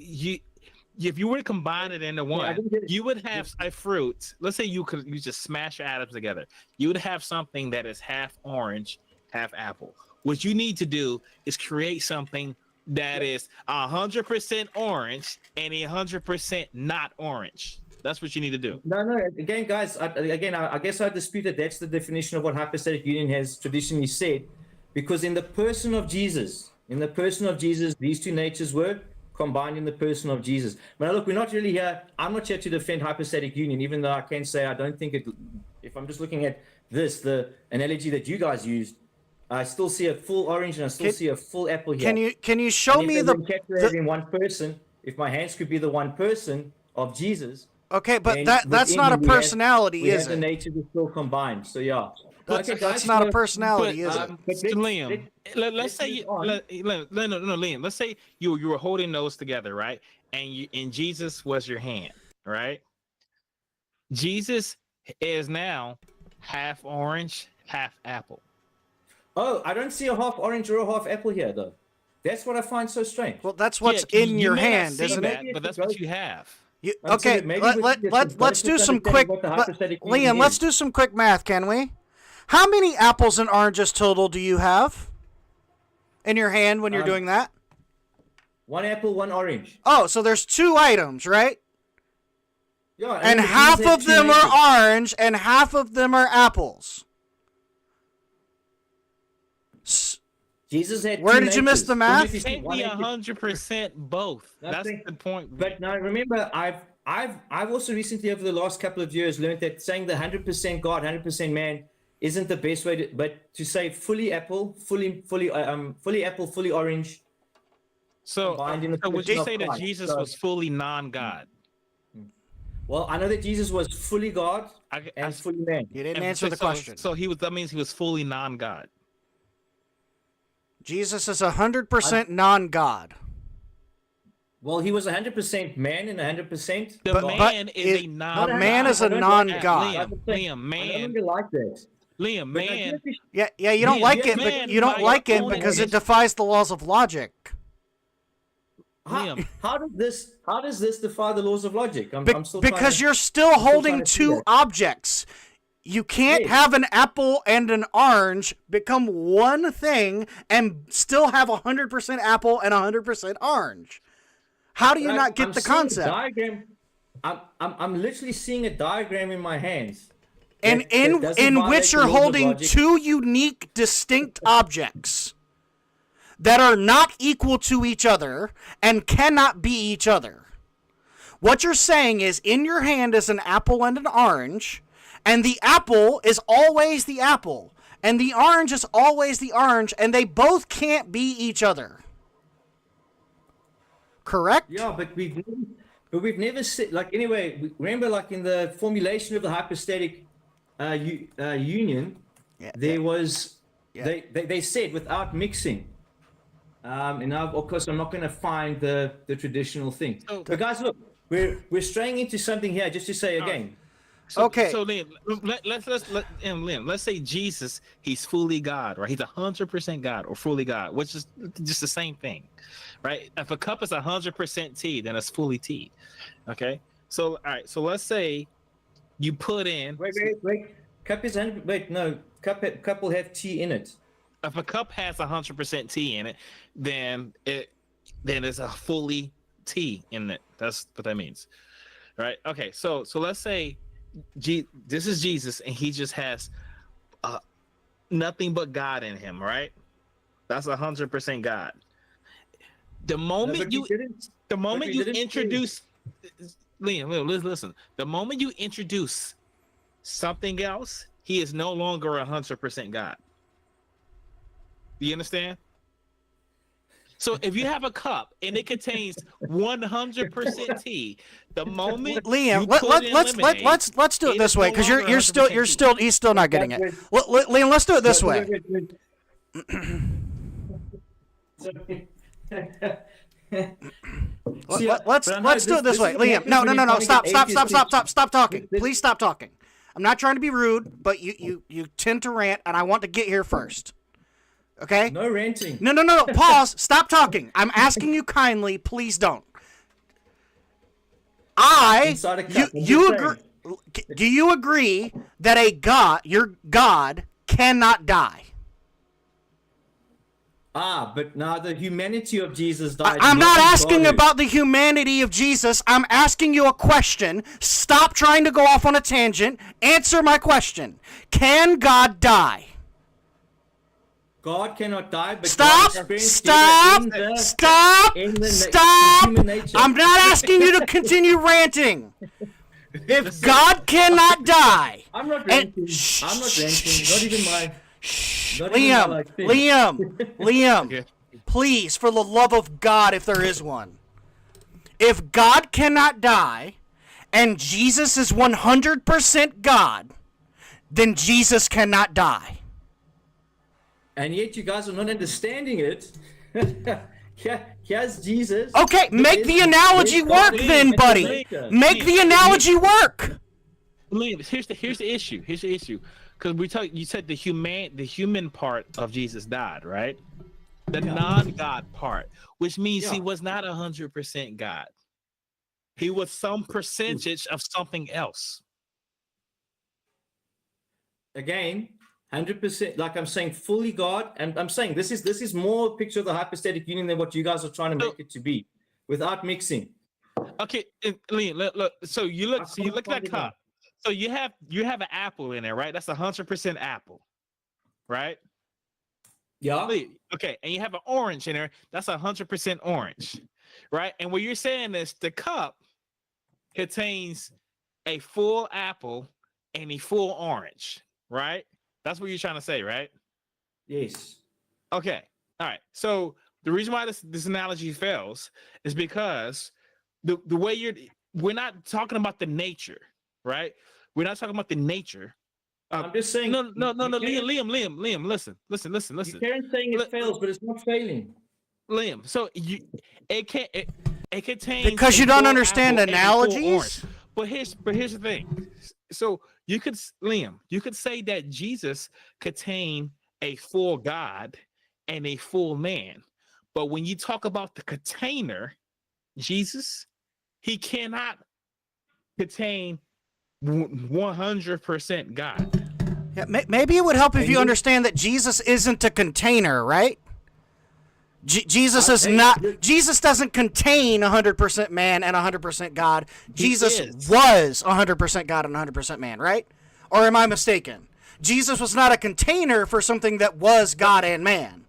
if you were to combine it into one, you would have a fruit. Let's say you just smash atoms together. You would have something that is half orange, half apple. What you need to do is create something that is 100% orange and 100% not orange. That's what you need to do. No. Again, guys, I guess I dispute that that's the definition of what hypostatic union has traditionally said, because in the person of Jesus, these two natures were combined in the person of Jesus. But look, we're not really here. I'm not here to defend hypostatic union, even though I can say I don't think it. If I'm just looking at this, the analogy that you guys used, I still see a full orange and I still see a full apple here. Can you show me the in one person? If my hands could be the one person of Jesus. Okay, but that's not a personality, is it? The nature is still combined. So yeah. That's not a personality, is it? Liam, let's say Liam, let's say you were holding those together, right? And Jesus was your hand, right? Jesus is now half orange, half apple. Oh, I don't see a half orange or a half apple here, though. That's what I find so strange. Well, that's what's in your hand, isn't it? But that's what you have. Okay, let's do some quick. Liam, let's do some quick math, can we? How many apples and oranges total do you have in your hand when you're doing that? One apple, one orange. Oh, so there's two items, right? Yeah. And half of them are orange and half of them are apples. Jesus had. Where did you miss the math? It can't be 100% both. That's the point. But now remember, I've also recently over the last couple of years learned that saying the 100% God, 100% man isn't the best way to, but to say fully apple, fully apple, fully orange. So would you say that Jesus was fully non-God? Well, I know that Jesus was fully God and fully man. You didn't answer the question. So that means he was fully non-God. Jesus is 100% non-God. Well, he was 100% man and 100%. The man is a non-God. A man is a non-God. Liam, man. I don't really like that. Liam, man. Yeah, you don't like it, but you don't like it because it defies the laws of logic. How does this defy the laws of logic? I'm still because you're still holding two objects. You can't have an apple and an orange become one thing and still have 100% apple and 100% orange. How do you not get the concept? I'm literally seeing a diagram in my hands. And in which you're holding two unique, distinct objects that are not equal to each other and cannot be each other. What you're saying is in your hand is an apple and an orange, and the apple is always the apple, and the orange is always the orange, and they both can't be each other. Correct? Yeah, but we've never said, like, anyway, remember, like, in the formulation of the hypostatic union, there was, they said without mixing. And now, of course, I'm not going to find the traditional thing. But guys, look, we're straying into something here, just to say again. So Liam, let's say Jesus, he's fully God, right? He's 100% God or fully God, which is just the same thing, right? If a cup is 100% tea, then it's fully tea. Okay. So all right. So let's say you put in. Wait. Cup is 100. Wait, no. Cup will have tea in it. If a cup has 100% tea in it, then it's a fully tea in it. That's what that means, right? Okay. So let's say this is Jesus, and he just has nothing but God in him, right? That's 100% God. The moment you introduce Liam, listen. The moment you introduce something else, he is no longer 100% God. Do you understand? So if you have a cup and it contains 100% tea, the moment Liam, lemonade, let's do it this way, because he's still not getting it. Liam, let's do it this way. Let's do it this way, Liam. No. Stop talking. Please stop talking. I'm not trying to be rude, but you tend to rant, and I want to get here first. Okay? No ranting. No. Pause. Stop talking. I'm asking you kindly. Please don't. You agree? Do you agree that your God, cannot die? But now the humanity of Jesus died. I'm not asking about the humanity of Jesus. I'm asking you a question. Stop trying to go off on a tangent. Answer my question. Can God die? God cannot die, but Stop! Stop! I'm not asking you to continue ranting. If God cannot die, I'm not ranting. Not even my. Liam, please, for the love of God, if there is one. If God cannot die, and Jesus is 100% God, then Jesus cannot die. And yet you guys are not understanding it. Here's Jesus. Okay, make the analogy work then, buddy. Make the analogy work. Liam, here's the issue. Because you said the human part of Jesus died, right? The non-God part, which means he was not 100% God. He was some percentage of something else. Again, 100%, like I'm saying, fully God, and I'm saying this is more a picture of the hypostatic union than what you guys are trying to make it to be, without mixing. Okay, Liam, look. So you look at that cup. So you have an apple in there, right? That's 100% apple, right? Yeah. Okay, and you have an orange in there. That's 100% orange, right? And what you're saying is the cup contains a full apple and a full orange, right? That's what you're trying to say, right? Yes. Okay. All right. So the reason why this analogy fails is because the way we're not talking about the nature, right? We're not talking about the nature. I'm just saying. No. Liam, listen. You can't saying it fails, but it's not failing. Liam, so it contains because you don't understand analogies. But here's the thing. So you could say that Jesus contained a full God and a full man. But when you talk about the container, Jesus, he cannot contain 100% God. Yeah, maybe it would help if you understand that Jesus isn't a container, right? Jesus doesn't contain 100% man and 100% God. Jesus was 100% God and 100% man, right? Or am I mistaken? Jesus was not a container for something that was God and man.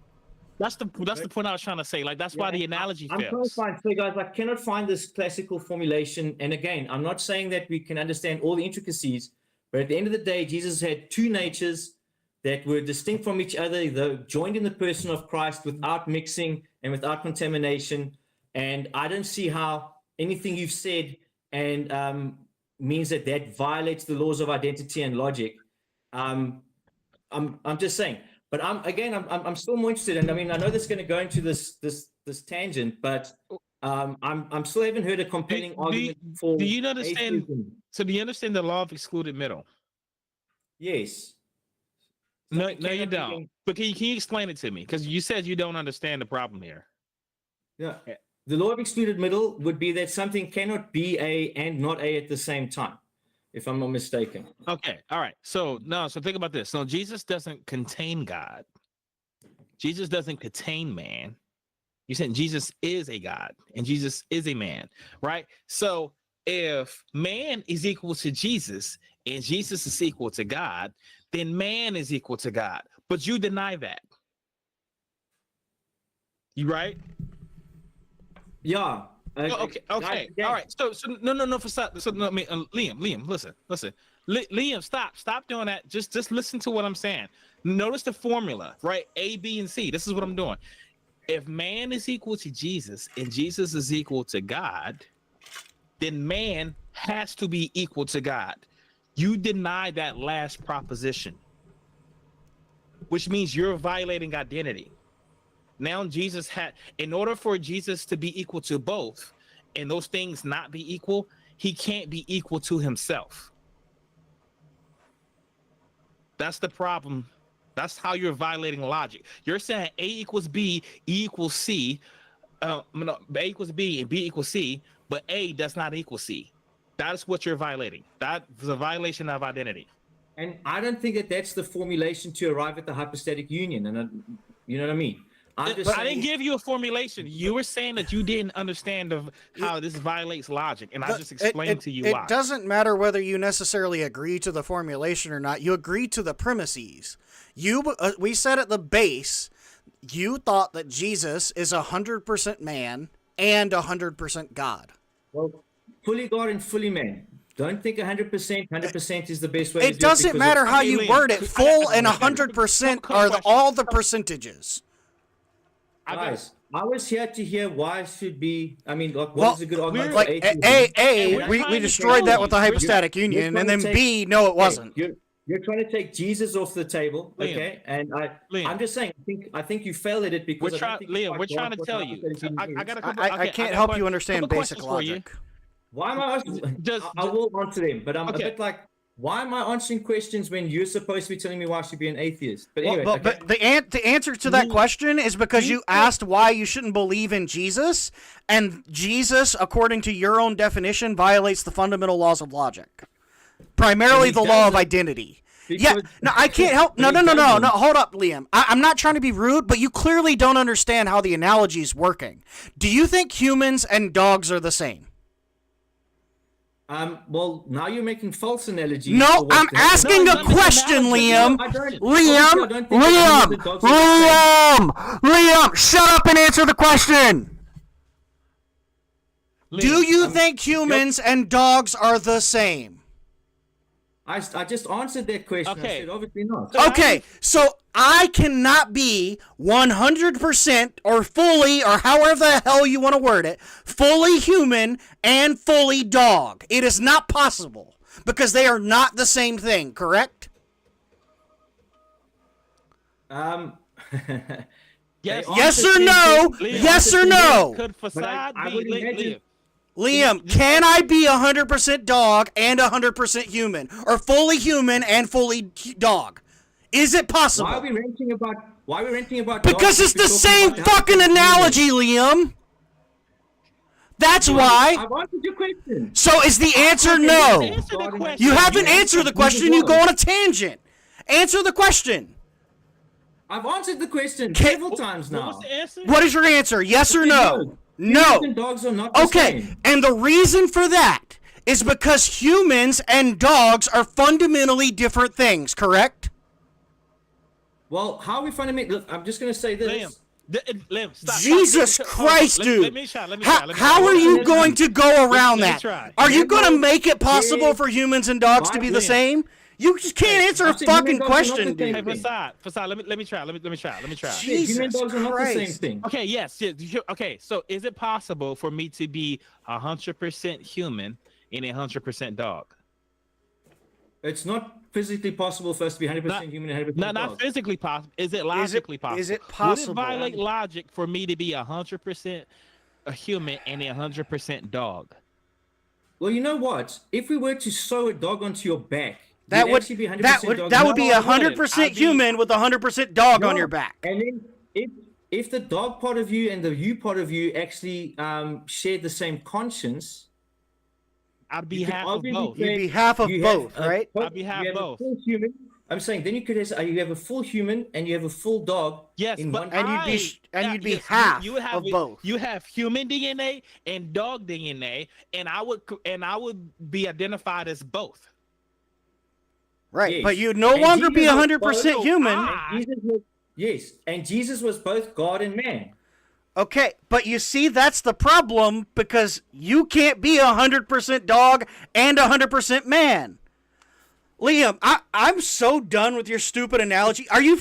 That's the point I was trying to say. Like, that's why the analogy fails. I'm trying to find, so guys, I cannot find this classical formulation. And again, I'm not saying that we can understand all the intricacies, but at the end of the day, Jesus had two natures that were distinct from each other, though joined in the person of Christ without mixing and without contamination. And I don't see how anything you've said and means that violates the laws of identity and logic. I'm just saying. But I'm still more interested, and I mean, I know this is going to go into this tangent, but I'm still haven't heard a compelling argument for. Do you understand? Atheism. So do you understand the law of excluded middle? Yes. No, you don't. But can you explain it to me? Because you said you don't understand the problem here. Yeah. The law of excluded middle would be that something cannot be A and not A at the same time, if I'm not mistaken. Okay. All right. So think about this. So Jesus doesn't contain God. Jesus doesn't contain man. You said Jesus is a God and Jesus is a man, right? So if man is equal to Jesus and Jesus is equal to God, then man is equal to God. But you deny that. You right? Yeah. Okay. All right. So no. Liam, listen. Liam, stop doing that. Just listen to what I'm saying. Notice the formula, right? A, B, and C. This is what I'm doing. If man is equal to Jesus and Jesus is equal to God, then man has to be equal to God. You deny that last proposition, which means you're violating identity. Now Jesus had, in order for Jesus to be equal to both and those things not be equal, he can't be equal to himself. That's the problem. That's how you're violating logic. You're saying A equals B, E equals C, A equals B and B equals C, but A does not equal C. That's what you're violating. That is a violation of identity. And I don't think that that's the formulation to arrive at the hypostatic union. And you know what I mean? I didn't give you a formulation. You were saying that you didn't understand how this violates logic, and I just explained to you why. It doesn't matter whether you necessarily agree to the formulation or not. You agree to the premises. We said at the base, you thought that Jesus is 100% man and 100% God. Well, fully God and fully man. Don't think 100% is the best way to do it. It doesn't matter how you word it. Full and 100% are all the percentages. Guys, I was here to hear why it should be. I mean, what is a good argument? Like, we destroyed that with the hypostatic union, and then B, no, it wasn't. You're trying to take Jesus off the table, okay? And I'm just saying, I think you failed at it because we're trying to tell you. I can't help you understand basic logic. Why am I asking? I will answer them, but I'm a bit like, why am I answering questions when you're supposed to be telling me why I should be an atheist? But anyway, but the answer to that question is because you asked why you shouldn't believe in Jesus, and Jesus, according to your own definition, violates the fundamental laws of logic, primarily the law of identity. Yeah, no, I can't help. No. Hold up, Liam. I'm not trying to be rude, but you clearly don't understand how the analogy is working. Do you think humans and dogs are the same? Well, now you're making false analogies. No, I'm asking a question, Liam. Liam, shut up and answer the question. Do you think humans and dogs are the same? I just answered that question. Okay. I said obviously not. Okay, so I cannot be 100% or fully, or however the hell you want to word it, fully human and fully dog. It is not possible because they are not the same thing, correct? Yes or no? Yes or no? Could Facade be Liam, can I be 100% dog and 100% human? Or fully human and fully dog? Is it possible? Why are we ranting about because it's the same fucking analogy, Liam. That's why. I've answered your question. So is the answer no? You haven't answered the question, you go on a tangent. Answer the question. I've answered the question several times now. What was the answer? What is your answer? Yes or no? No. Dogs are not the same. And the reason for that is because humans and dogs are fundamentally different things, correct? Well, how are we fundamentally? I'm just going to say this. Liam, stop. Jesus Christ, dude. Let me try. How are you going to go around that? Are you going to make it possible for humans and dogs to be the same? You just can't answer a fucking question, dude. Hey, Facade, let me try. Jesus human dogs are not Christ. the same thing. Okay, yes. Okay, so is it possible for me to be 100% human and 100% dog? It's not physically possible for us to be 100% human and 100% dog. Not physically possible. Is it logically possible? Is it possible? Would it violate logic for me to be 100% a human and 100% dog? Well, you know what? If we were to sew a dog onto your back, that would be 100% dog. That would be 100% human with 100% dog on your back. And then if the dog part of you and the you part of you actually shared the same conscience, I'd be half of both. You'd be half of both, right? I'd be half both. Full human. I'm saying then you could have you have a full human and you have a full dog. Yes, but you'd be half of both. You have human DNA and dog DNA, and I would be identified as both. Right, Yes. but you'd no And longer be Jesus was 100% both- human. and Jesus was- yes, and Jesus was both God and man. Okay, but you see, that's the problem, because you can't be 100% dog and 100% man. Liam, I'm so done with your stupid analogy. Are you?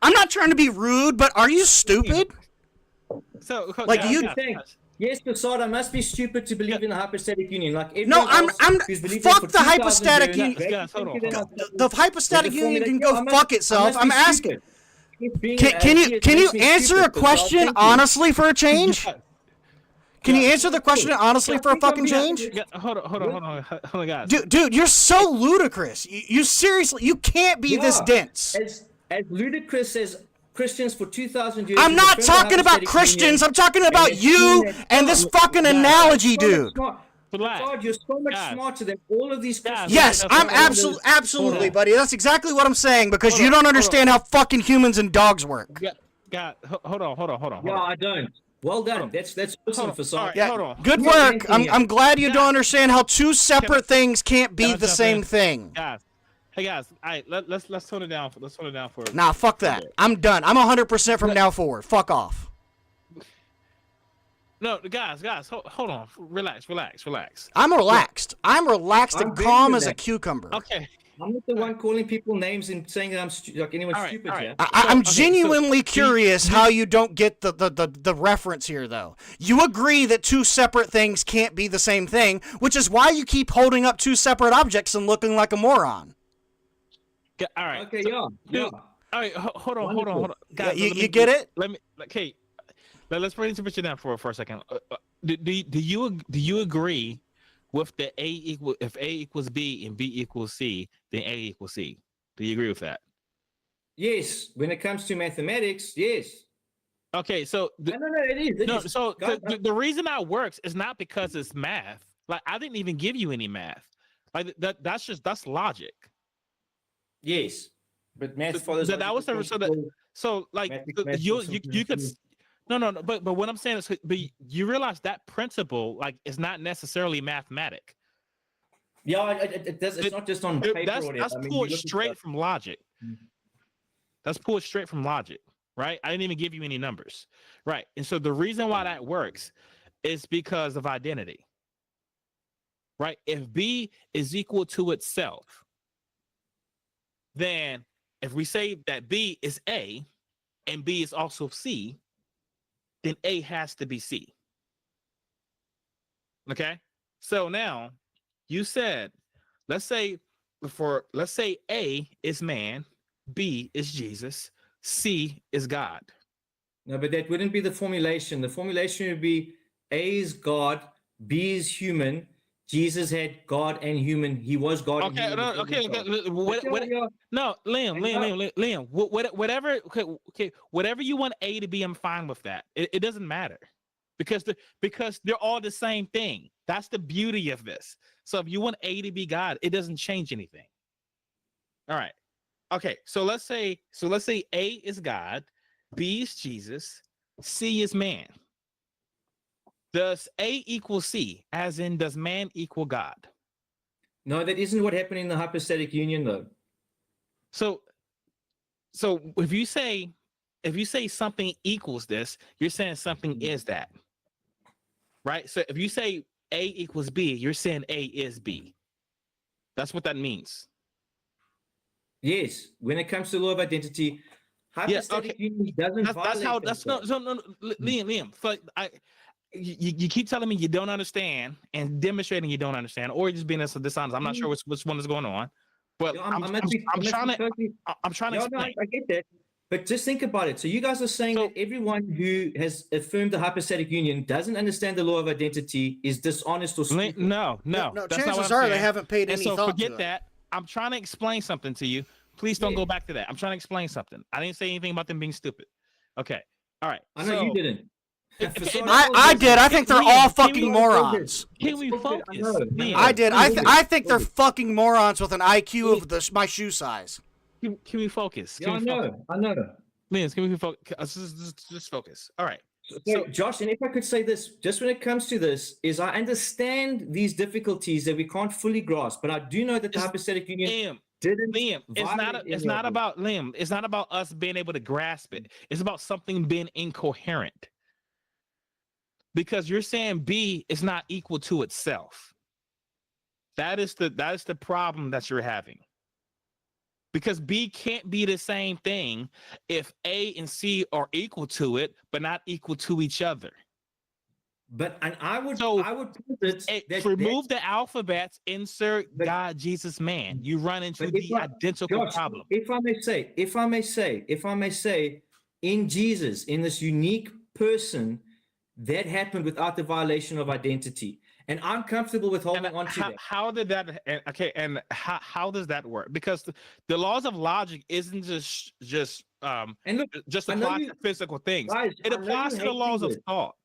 I'm not trying to be rude, but are you stupid? So, Like, guys, you- guys, think- guys. Yes, Prasad, I must be stupid to believe in the hypostatic union. Like No, everyone else I'm who's believed fuck in it for the 2,000 hypostatic years, union. they Guys, hold on, think hold that The hypostatic the union can formula- go I fuck must itself. be I'm asking. stupid. Being Can you atheist can you makes me answer stupid, a Prasad. question Thank you. honestly for a change? Can you Yeah. answer the question honestly for a fucking change? Yeah, hold on, guys. Dude, you're so ludicrous. You seriously, you can't be this Yeah. dense. As ludicrous as Christians for 2,000 years. I'm who not affirm the talking about hypostatic Christians. union, I'm talking and about they've you seen that- and this No, fucking guys, analogy, you're so much dude. smart. Relax. God, you're so much Guys. smarter than all of these Christians. Yes, Hold I'm on. absolutely, Hold on. buddy. That's exactly what I'm saying, because Hold you on, don't hold understand how fucking humans and dogs work. God, hold on. Yeah, I don't. Well done. That's awesome, on. Facade. All right. Yeah, Hold on. good Yeah, work. Anthony, I'm glad you don't Guys. understand how two separate things can't be Can I the jump same in? thing. Guys, hey guys, all right, let's tone it down. Let's tone it down for. Nah, fuck that. I'm done. I'm 100% from now forward. Fuck off. No, guys, hold on. Relax. I'm relaxed. I'm relaxed I'm and very calm as a relaxed. cucumber. Okay. I'm not the one calling people names and saying that I'm like anyone's All right, stupid all right. here. I'm okay, so genuinely do curious how you don't get the reference here, though. You agree that two separate things can't be the same thing, which is why you keep holding up two separate objects and looking like a moron. All right. Okay, so- yeah. All right, hold on. Wonderful. Guys, you let me- get it? Let me. Okay. Let's bring the temperature down for a second. Do you agree with the if A equals B and B equals C, then A equals C? Do you agree with that? Yes, when it comes to mathematics, yes. Okay, so No, it is. It no, is. so God, the reason that works is not because it's math. Like, I didn't even give you any math. Like, that's logic. yes, but math follows. That was so like you could no, but what I'm saying is, but you realize that principle, like, is not necessarily mathematic. Yeah, it's not just on paper. That's or whatever. that's I mean, pulled you look at straight stuff. from logic. That's pulled straight from logic, right? I didn't even give you any numbers, right? And so the reason why that works is because of identity, right? If B is equal to itself, then if we say that B is A and B is also C, then A has to be C. Okay? So now you said, let's say A is man, B is Jesus, C is God. No, but that wouldn't be the formulation. The formulation would be A is God, B is human. Jesus had God and human. He was God. Okay, and human. No, Liam, whatever you want A to be, I'm fine with that. It doesn't matter because they're all the same thing. That's the beauty of this. So if you want A to be God, it doesn't change anything. All right. Okay, so let's say A is God, B is Jesus, C is man. Does A equal C? As in, does man equal God? No, that isn't what happened in the hypostatic union, though. So if you say something equals this, you're saying something is that, right? So if you say A equals B, you're saying A is B. That's what that means. Yes, when it comes to law of identity, hypostatic union doesn't That's how. violate That's that, no. Liam. So you keep telling me you don't understand and demonstrating you don't understand, or you're just being dishonest. I'm not sure which one is going on, but Yeah, I'm trying to No, explain. I get that. But just think about it. So you guys are saying that everyone who has affirmed the hypostatic union doesn't understand the law of identity, is dishonest or stupid. No. That's not chances what are I'm they saying. haven't paid And any so thought forget to it. that. I'm trying to explain something to you. Please don't go back to that. I'm trying to explain something. I didn't say anything about them being stupid. Okay. All right. I know you didn't. I did. I think they're all fucking morons. Can we focus? Liam, I did. I think they're fucking morons with an IQ of my shoe size. Can we focus? Yeah, I know. Liam, can we focus? Just focus. All right. So, Josh, and if I could say this, just when it comes to this, is I understand these difficulties that we can't fully grasp, but I do know that the hypostatic union didn't Liam, it's not violate any it's not of it. about Liam. It's not about us being able to grasp it. It's about something being incoherent. Because you're saying B is not equal to itself. That is the problem that you're having. Because B can't be the same thing if A and C are equal to it, but not equal to each other. But and I would So, posit that remove the alphabets, insert But- God, Jesus, man. You run into But if the I- identical Josh, problem. if I may say, in Jesus, in this unique person, that happened without the violation of identity. And I'm comfortable with holding And on to that. how did that? And how does that work? Because the laws of logic isn't just And look, just I know applies you- to physical things. guys, It I know applies you're to the laws hating of this. thought.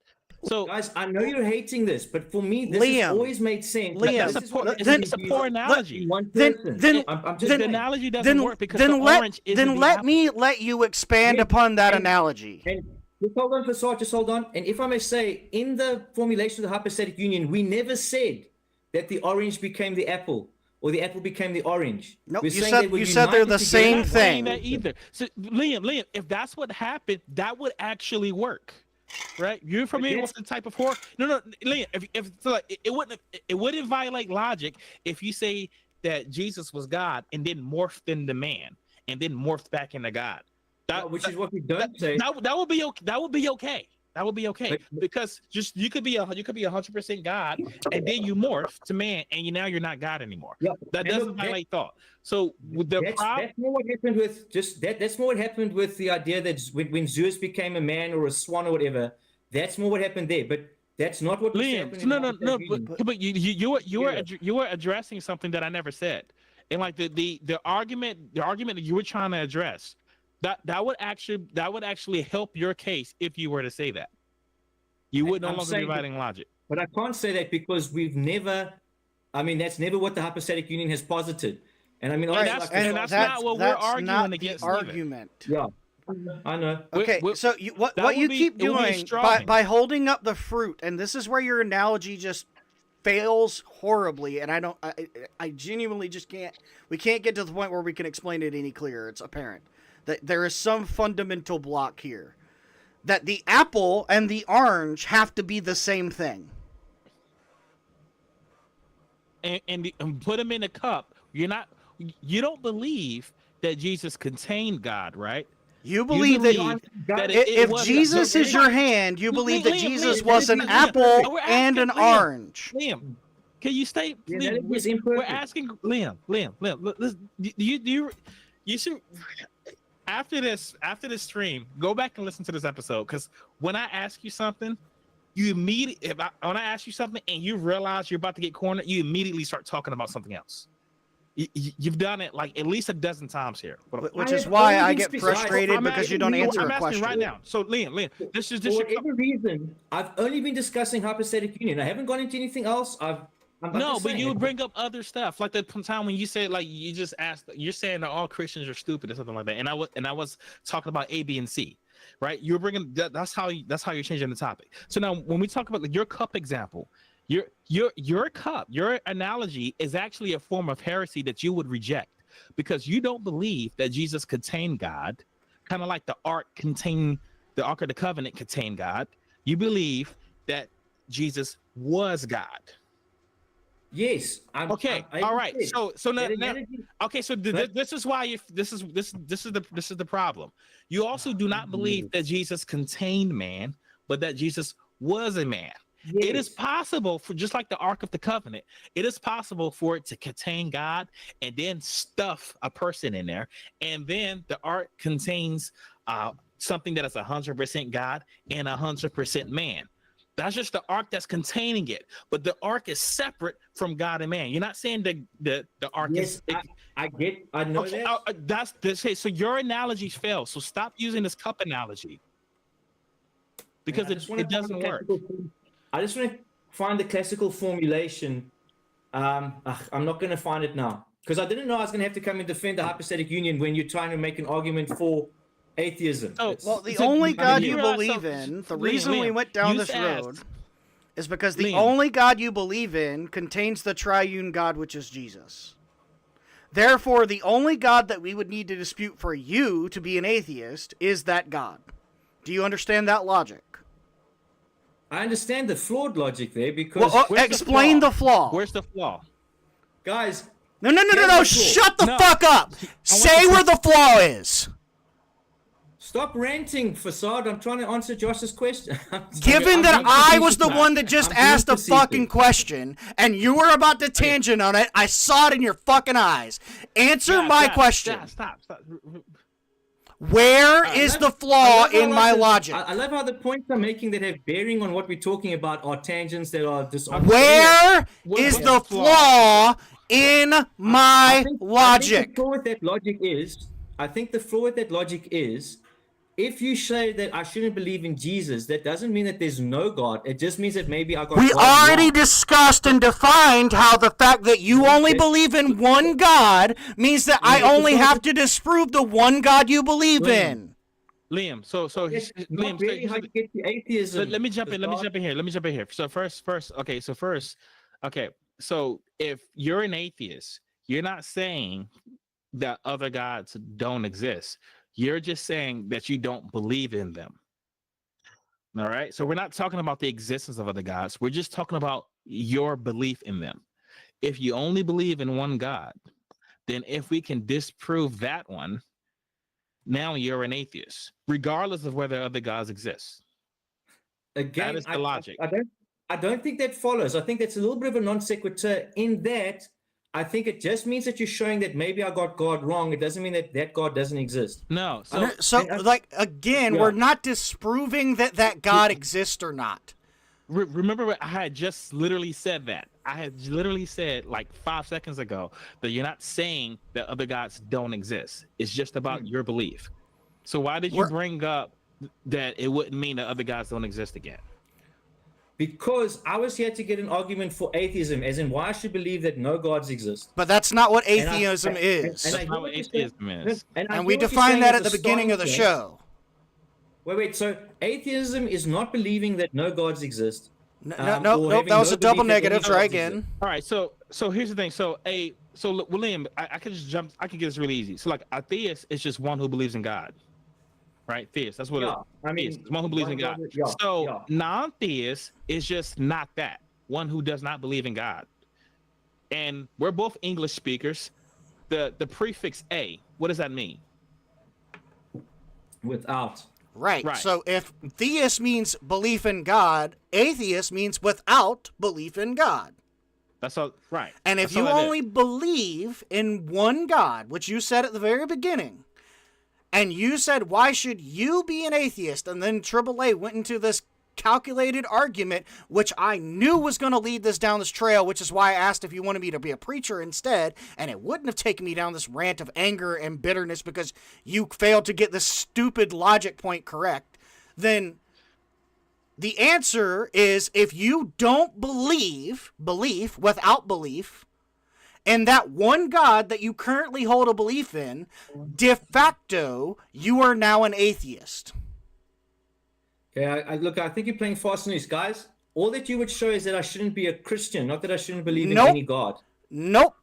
So Guys, I know you're hating this, but for me, this Liam, has always made sense. Liam, that's This a is what poor, happens it's a when poor you- analogy. One Then- person. then- I'm just The saying. analogy doesn't work because the let orange isn't the apple. me let you expand Yeah, upon that and- analogy. And just hold on, Fasad, just hold on. And if I may say, in the formulation of the hypostatic union, we never said that the orange became the apple or the apple became the orange. Nope, We're you saying said- they were you said they're united the together. same I'm not saying thing. that either. So Liam, if that's what happened, that would actually work, right? You're familiar with the type of horror? No, Liam. If so like, it wouldn't violate logic if you say that Jesus was God and then morphed into man and then morphed back into God. Which is what we don't say. That would be okay. That would be okay. That would be okay But- because just you could be 100% God and then you morph to man and you're not God anymore. Yeah, That and doesn't look, violate thought. So with the problem, that's more what happened with that's more what happened with the idea that when Zeus became a man or a swan or whatever. That's more what happened there. But that's not what was happening Liam, in no, the no, hypostatic union. but you were addressing something that I never said, and like the argument that you were trying to address, that would actually help your case if you were to say that. You would no I'm longer be saying that- writing logic. But I can't say that because we've never. I mean, that's never what the hypostatic union has posited. And I mean, And obviously, that's- like and the- that's not what we're that's arguing not against the either. argument. yeah, I know. Okay, we- so what that you would be- keep it would be a doing straw by, man. by holding up the fruit, and this is where your analogy just fails horribly, and I genuinely just can't. We can't get to the point where we can explain it any clearer. It's apparent that there is some fundamental block here. That the apple and the orange have to be the same thing. And put them in a cup. You don't believe that Jesus contained God, right? You believe that that if was- Jesus so is your hand, you believe that Liam, Jesus Liam, was an Liam, apple we're and an asking Liam. orange. Liam, can you stay? Yeah, Liam, that is we're imperfect. asking Liam. Listen, you should after this stream, go back and listen to this episode because when I ask you something, you immediately when I ask you something and you realize you're about to get cornered, you immediately start talking about something else. You've done it like at least a dozen times here. Which I is have why only I been get speaking- frustrated I'm because you asking don't answer I'm a asking question. right now. So Liam, this For should whatever reason, I've only been discussing hypostatic union. I haven't gone into anything else. I'm no, just but saying you it. would bring up other stuff, like the time when you said, like you just asked, you're saying that all Christians are stupid or something like that, and I was talking about A, B, and C, right? You're bringing that's how you're changing the topic. So now, when we talk about your cup example, your cup, your analogy is actually a form of heresy that you would reject because you don't believe that Jesus contained God, kind of like the Ark of the Covenant contained God. You believe that Jesus was God. Yes. Okay. I All right. said, So now, that analogy- okay. So this is why this is the problem. You also do not believe that Jesus contained man, but that Jesus was a man. It is yes. possible for just like the Ark of the Covenant, it is possible for it to contain God and then stuff a person in there, and then the Ark contains something that is 100% God and 100% man. That's just the ark that's containing it, but the ark is separate from God and man. You're not saying the ark Yes, is. I know Okay, that. that's this. Hey, so your analogies fail. So stop using this cup analogy because I just wanna it doesn't find the work. I just want to find the classical formulation. I'm not going to find it now because I didn't know I was going to have to come and defend the hypostatic union when you're trying to make an argument for atheism. Oh, It's- Well, the So, only I God mean, you you're not believe so- in, the Liam, reason we Liam, went down you this asked- road is because the Liam. only God you believe in contains the triune God, which is Jesus. Therefore, the only God that we would need to dispute for you to be an atheist is that God. Do you understand that logic? I understand the flawed logic there because Well, explain the flaw. Where's the flaw? guys, No. Shut the fuck up. Say where the flaw is. stop ranting, Facade. I'm trying to answer Josh's question. Given that I was the one that just asked a fucking question and you were about to tangent on it, I saw it in your fucking eyes. Answer my question. Stop. Where is the flaw in my logic? I love how the points I'm making that have bearing on what we're talking about are tangents that are dishonest. Where is the flaw in my logic? I think the flaw with that logic is, if you say that I shouldn't believe in Jesus, that doesn't mean that there's no God. It just means that maybe I got We God already wrong. discussed and defined how the fact that you only believe in one God means that I only have to disprove the one God you believe in. Liam, so It's Liam, not really how you get to atheism. let me jump in here. So so if you're an atheist, you're not saying that other gods don't exist. You're just saying that you don't believe in them. All right. So we're not talking about the existence of other gods. We're just talking about your belief in them. If you only believe in one God, then if we can disprove that one, now you're an atheist, regardless of whether other gods exist. Again, that is the logic. I don't think that follows. I think that's a little bit of a non sequitur in that I think it just means that you're showing that maybe I got God wrong. It doesn't mean that that God doesn't exist. No. We're not disproving that God exists or not. Remember, I had just literally said that. I had literally said like 5 seconds ago that you're not saying that other gods don't exist. It's just about your belief. So why did you bring up that it wouldn't mean that other gods don't exist again? Because I was here to get an argument for atheism, as in why I should believe that no gods exist. But that's not what atheism is. That's not what atheism is. And we defined that at the beginning of the show. Wait. So atheism is not believing that no gods exist. No. That was a double negative. Try again. All right. So here's the thing. So William, I could just jump. I could get this really easy. So like a theist is just one who believes in God. Right, theist. That's what it is. One who believes in God. Non-theist is just not that. One who does not believe in God. And we're both English speakers. The prefix "a," what does that mean? Without. Right. So if theist means belief in God, atheist means without belief in God. That's all. Right. And if you only believe in one God, which you said at the very beginning, and you said, why should you be an atheist? And then AAA went into this calculated argument, which I knew was going to lead this down this trail, which is why I asked if you wanted me to be a preacher instead, and it wouldn't have taken me down this rant of anger and bitterness because you failed to get this stupid logic point correct. Then the answer is, if you don't belief without belief, and that one God that you currently hold a belief in, de facto, you are now an atheist. Okay, look, I think you're playing fast and loose. Guys, all that you would show is that I shouldn't be a Christian, not that I shouldn't believe in any God. Nope.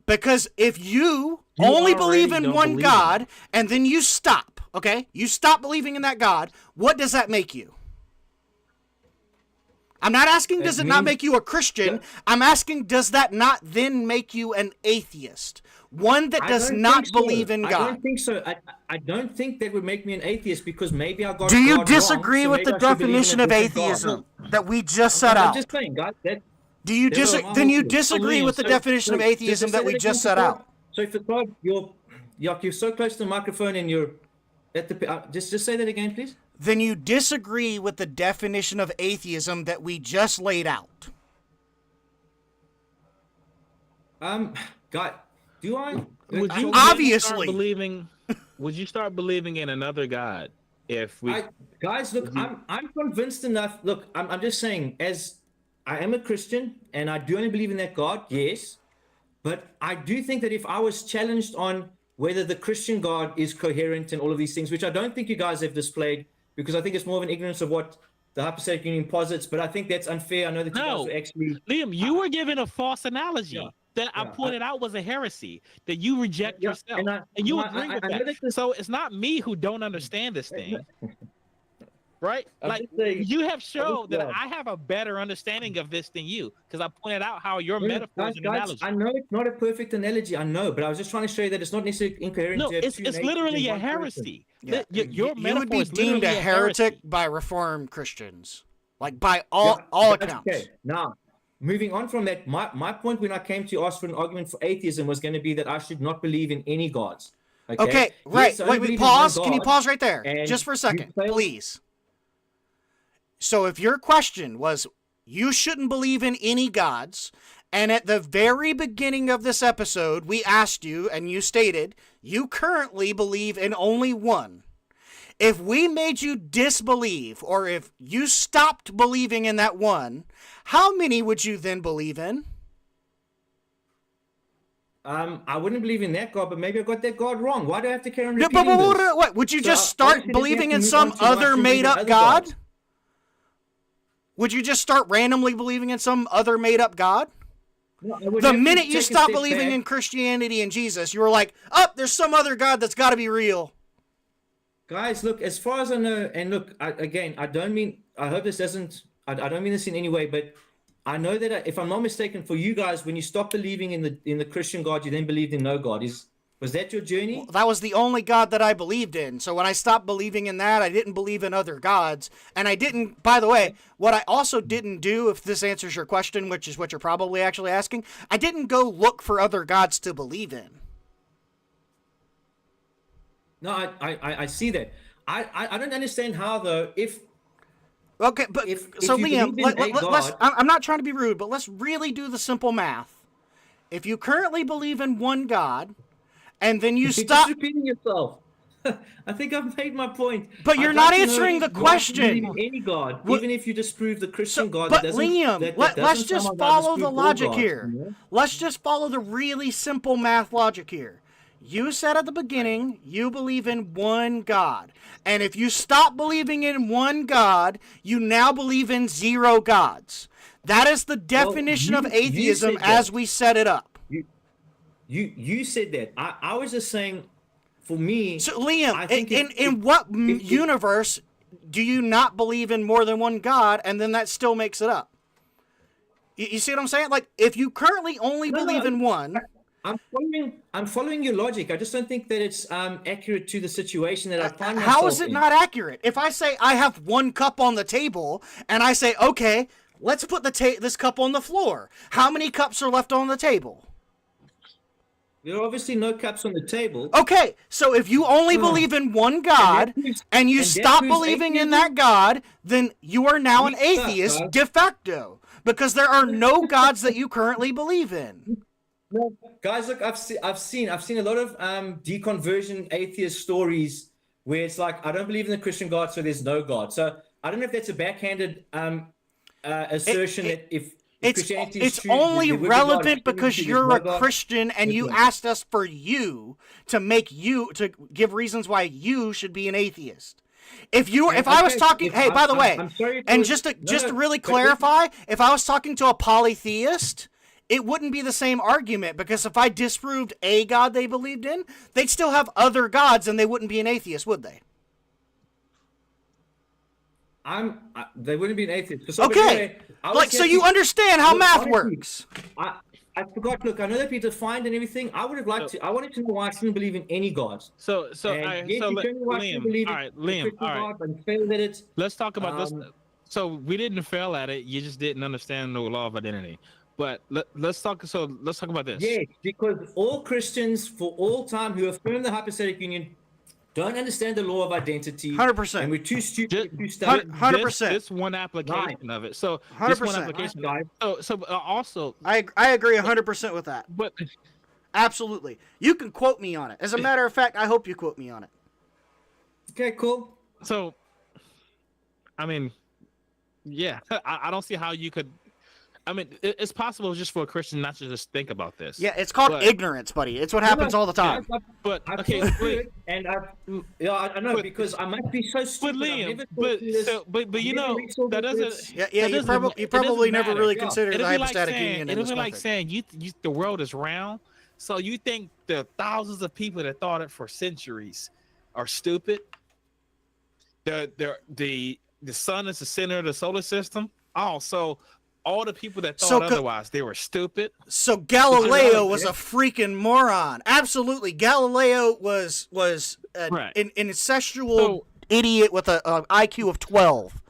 Because if you only believe in one God, and then you stop, okay? You stop believing in that God, what does that make you? I'm not asking, does it not make you a Christian? I'm asking, does that not then make you an atheist? One that does not believe in God. I don't think so. I don't think that would make me an atheist because maybe I got Do you God disagree wrong, with the definition of atheism that we just set out? I'm just saying, guys. Do you disagree with the definition of atheism that we just set out? So if you're so close to the microphone and you're at the just say that again, please. Then you disagree with the definition of atheism that we just laid out. God, do I? Obviously. Would you start believing in another God if we? Guys, look, I'm convinced enough. Look, I'm just saying, as I am a Christian and I do only believe in that God, yes, but I do think that if I was challenged on whether the Christian God is coherent and all of these things, which I don't think you guys have displayed, because I think it's more of an ignorance of what the hypothetical union posits, but I think that's unfair. I know that you guys were actually... Liam, you were given a false analogy. that I pointed out was a heresy that you reject yourself, and you agree with that. So it's not me who don't understand this thing, right? Like you have shown that I have a better understanding of this than you, because I pointed out how your metaphor is an analogy. I know it's not a perfect analogy, I know, but I was just trying to show you that it's not necessarily incoherent. No, it's literally a heresy. Yeah. Your you would be is deemed a heretic by Reformed Christians, like by all accounts. Okay, now moving on from that, my point when I came to ask for an argument for atheism was going to be that I should not believe in any gods. Okay, right. Yes, wait, pause. Can you pause right there? Just for a second, please. So if your question was, you shouldn't believe in any gods, and at the very beginning of this episode, we asked you, and you stated, you currently believe in only one. If we made you disbelieve, or if you stopped believing in that one, how many would you then believe in? I wouldn't believe in that God, but maybe I got that God wrong. Why do I have to carry on repeating this? What? Would you just start believing in some other made-up God? Gods? Would you just start randomly believing in some other made-up God? No, the minute you stop believing in Christianity and Jesus, you were like, oh, there's some other God that's got to be real. Guys, look, as far as I know, and look, I don't mean, I hope this doesn't, I don't mean this in any way, but I know that if I'm not mistaken, for you guys, when you stop believing in the Christian God, you then believed in no God. Was that your journey? Well, that was the only God that I believed in. So when I stopped believing in that, I didn't believe in other gods. And I didn't, by the way, what I also didn't do, if this answers your question, which is what you're probably actually asking, I didn't go look for other gods to believe in. No, I see that. I don't understand how, though, if... Okay, but so Liam, let's, I'm not trying to be rude, but let's really do the simple math. If you currently believe in one God, and then you stop... You're repeating yourself. I think I've made my point. But you're not answering the question. Any God, even if you disprove the Christian God, but Liam, let's just follow the logic here. You know? Let's just follow the really simple math logic here. You said at the beginning, you believe in one God. And if you stop believing in one God, you now believe in zero gods. That is the definition of atheism as we set it up. You said that. I was just saying, for me... So, Liam, in what universe do you not believe in more than one God, and then that still makes it up? You see what I'm saying? Like, if you currently only believe in one... I'm following your logic. I just don't think that it's accurate to the situation that I find myself in. How is it not accurate? If I say I have one cup on the table, and I say, okay, let's put this cup on the floor. How many cups are left on the table? There are obviously no cups on the table. Okay, so if you only believe in one God, and you stop believing in that God, then you are now an atheist de facto, because there are no gods that you currently believe in. No, guys, look, I've seen a lot of deconversion atheist stories where it's like, I don't believe in the Christian God, so there's no God. So I don't know if that's a backhanded assertion that if Christianity is true, only relevant because you're a Christian and you asked us for you to give reasons why you should be an atheist. If I was talking, hey, by the way, and just to really clarify, if I was talking to a polytheist, it wouldn't be the same argument, because if I disproved a God they believed in, they'd still have other gods and they wouldn't be an atheist, would they? They wouldn't be an atheist. Okay, anyway, so you understand how math works. I forgot. Look, I know that Peter defined and everything. I wanted to know why I shouldn't believe in any gods. Liam, let's talk about this. So we didn't fail at it. You just didn't understand the law of identity. But let's talk about this. Yes, because all Christians for all time who affirm the hypostatic union don't understand the law of identity. 100%. And we're too stupid to study. 100%. This one application of it. So 100%. This one application. Also, I agree 100% with that. But absolutely, you can quote me on it. As a matter of fact, I hope you quote me on it. Okay, cool. So, I mean, yeah, I don't see how you could. I mean, it's possible just for a Christian not to just think about this. Yeah, it's called But- ignorance, buddy. It's what happens all the time. But I've okay, thought through wait. it, and I know But- because I might be so But stupid. I've Liam, never thought but through this. but you Never know read all that this, doesn't. Yeah, that you doesn't- probably it doesn't never matter. really Yeah. considered the It'll be like hypostatic saying, union in it'll this be like method. saying you the world is round. So you think the thousands of people that thought it for centuries are stupid? The sun is the center of the solar system. Oh, so all the people that thought otherwise, they were stupid. So Galileo was a freaking moron. Absolutely, Galileo was Right. an incestual idiot with an IQ of 12.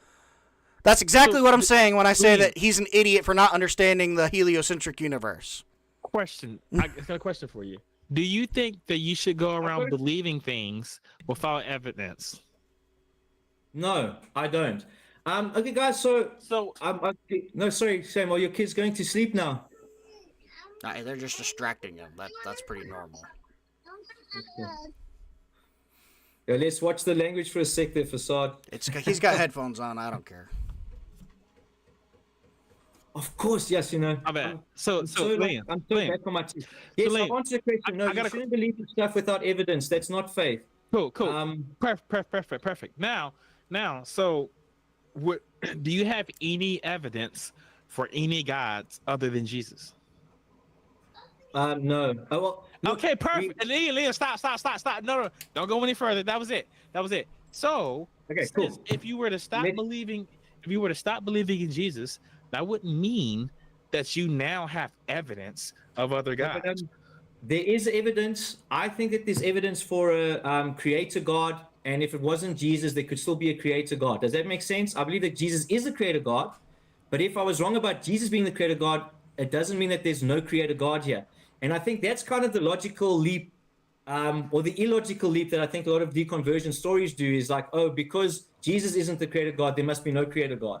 That's exactly what I'm saying when I say Liam. that he's an idiot for not understanding the heliocentric universe. Question. I got a question for you. Do you think that you should go around believing things without evidence? No, I don't. Okay, guys. So no, sorry, Sam. Are your kids going to sleep now? They're just distracting him. That's pretty normal. Yeah, let's watch the language for a sec there, Facade. He's got headphones on. I don't care. Of course, yes, you know. I bet. So Liam, I'm so Liam. back on my teeth. Yes, Liam, I've answered the question. No, I gotta- you shouldn't believe in stuff without evidence. That's not faith. Cool. Um, Perfect. Now, so, do you have any evidence for any gods other than Jesus? no. Oh, well, look, Okay, perfect. And Liam, stop. No, don't go any further. That was it. So, Okay, since cool. if you were to stop believing in Jesus, that wouldn't mean that you now have evidence of other But, gods. there is evidence. I think that there's evidence for a creator God, and if it wasn't Jesus, there could still be a creator God. Does that make sense? I believe that Jesus is the creator God, but if I was wrong about Jesus being the creator God, it doesn't mean that there's no creator God here. And I think that's kind of the logical leap, or the illogical leap that I think a lot of deconversion stories do is like, oh, because Jesus isn't the creator God, there must be no creator God.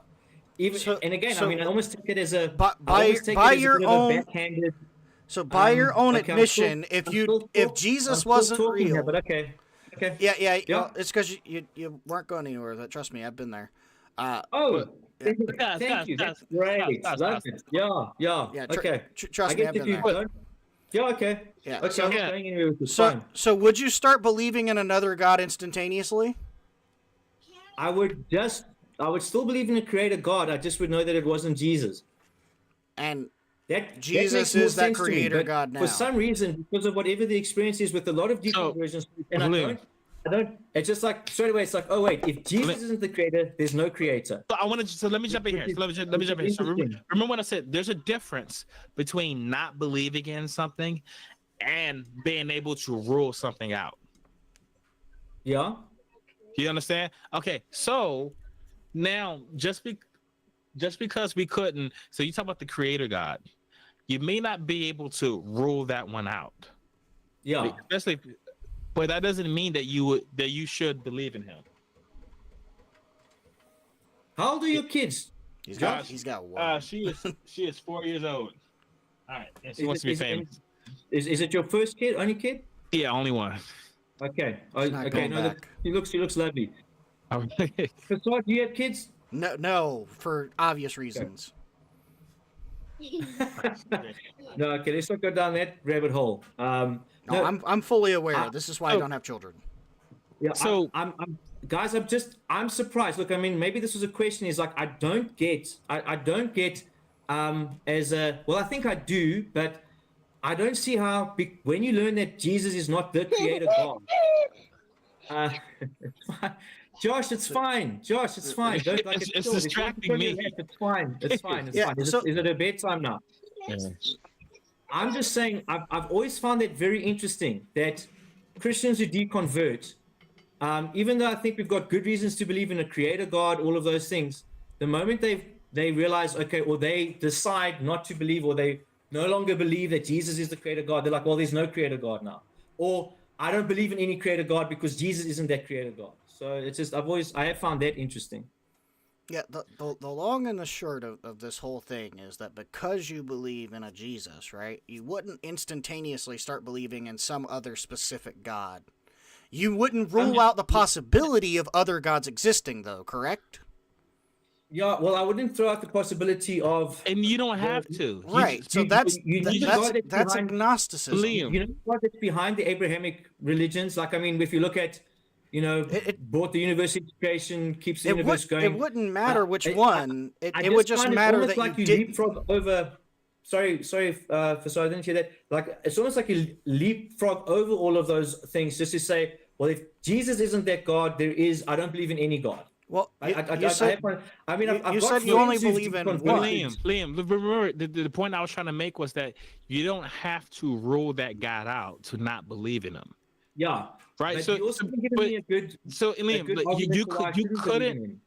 And again, I mean, I almost take it as a by your own backhanded. So by your own okay, admission, if Jesus wasn't real, here, but okay. yeah. Yeah. It's because you weren't going anywhere. Trust me, I've been there. Oh, thank Guys, you. guys, That's great. guys, Love guys. it. Yeah. Okay. Trust I me, get I've that been you there. don't. Yeah. Okay. Yeah. Okay. I'm not yeah. going anywhere with this. Fine. So would you start believing in another God instantaneously? I would still believe in a creator God. I just would know that it wasn't Jesus. And That Jesus makes more is that sense to me, creator but God now. For some reason, because of whatever the experience is with a lot of deconversions, and Liam. I don't. It's just like straight away. It's like, oh wait, if Jesus isn't the creator, there's no creator. So let me jump in here. Let me jump in. So remember when I said there's a difference between not believing in something and being able to rule something out. Yeah. You understand? Okay, so now just because we couldn't, so you talk about the creator God, you may not be able to rule that one out. Yeah. Especially, but that doesn't mean that you should believe in him. How old are your kids? he's got one. She is 4 years old. All right, and she wants to be famous. Is it your first kid? Only kid? Yeah, only one. Okay. He's not Okay. going No, back. she looks lovely. Okay. So, do you have kids? No, for obvious reasons. No. Okay. Let's not go down that rabbit hole. No, I'm fully aware. This is why I oh. don't have children. Yeah. So- I'm guys. I'm surprised. Look, I mean, maybe this was a question. Is like I don't get. As a well, I think I do, but I don't see how when you learn that Jesus is not the creator God. Josh, it's fine. Don't like It's it's cool. distracting me. It's fine. It's fine. Yeah, Is it a bedtime now? I'm just saying, I've always found that very interesting that Christians who deconvert, even though I think we've got good reasons to believe in a creator God, all of those things, the moment they realize, okay, or they decide not to believe, or they no longer believe that Jesus is the creator God, they're like, well, there's no creator God now. Or I don't believe in any creator God because Jesus isn't that creator God. So it's just, I have found that interesting. Yeah, the long and the short of this whole thing is that because you believe in a Jesus, right, you wouldn't instantaneously start believing in some other specific God. You wouldn't rule out the possibility of other gods existing, though, correct? Yeah, well, I wouldn't throw out the possibility of And you don't have to. Right. So you need a God that's behind agnosticism. Liam. you know what that's behind the Abrahamic religions. Like, I mean, if you look at, brought the universe into creation, keeps the universe going. It wouldn't matter which I- one. I It would just find matter almost that like you you didn't. leapfrog over. Sorry, I didn't hear that. Like, it's almost like you leapfrog over all of those things just to say, well, if Jesus isn't that God, there is. I don't believe in any God. Well, I've you said you only believe in But one. Liam, remember the point I was trying to make was that you don't have to rule that God out to not believe in him. Yeah. Right. But So, you also given me a good. Liam, you couldn't.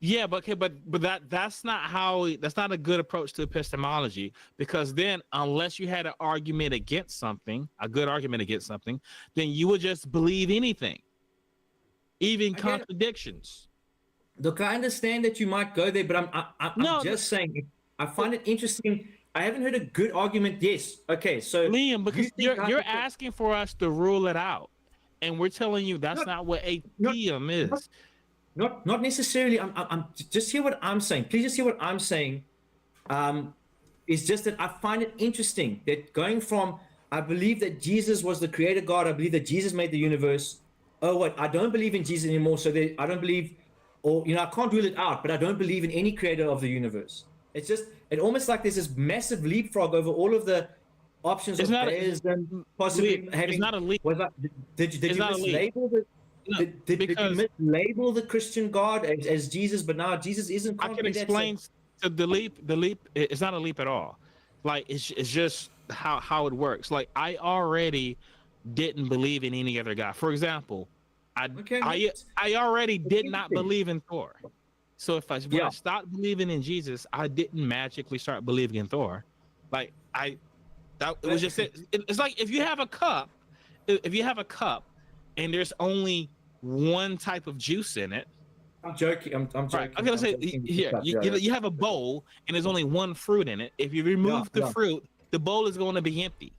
Yeah, but okay, but that's not a good approach to epistemology, because then unless you had an argument against something, a good argument against something, then you would just believe anything, even contradictions. Look, I understand that you might go there, but I'm just saying, I find it interesting. I haven't heard a good argument. Yes. Okay. So Liam, because you're asking for us to rule it out, and we're telling you that's not what atheism is. Not necessarily. I'm just hear what I'm saying. Please just hear what I'm saying. Is just that I find it interesting that going from I believe that Jesus was the creator God. I believe that Jesus made the universe. Oh, what? I don't believe in Jesus anymore. So I don't believe, or I can't rule it out. But I don't believe in any creator of the universe. It's just almost like there's this massive leapfrog over all of the options of theism, possibly having. It's not a leap. Did you mislabel the? Did you mislabel the Christian God as Jesus, but now Jesus isn't? I can explain to the leap. The leap, it's not a leap at all. Like, it's just how it works. Like, I already didn't believe in any other God. For example, I already did not believe in Thor. So when I stopped believing in Jesus, I didn't magically start believing in Thor. Like, it was just it's like if you have a cup, and there's only one type of juice in it. I'm joking. I'm joking. Right. I'm gonna say here, you have a bowl and there's only one fruit in it. If you remove the fruit, the bowl is going to be empty.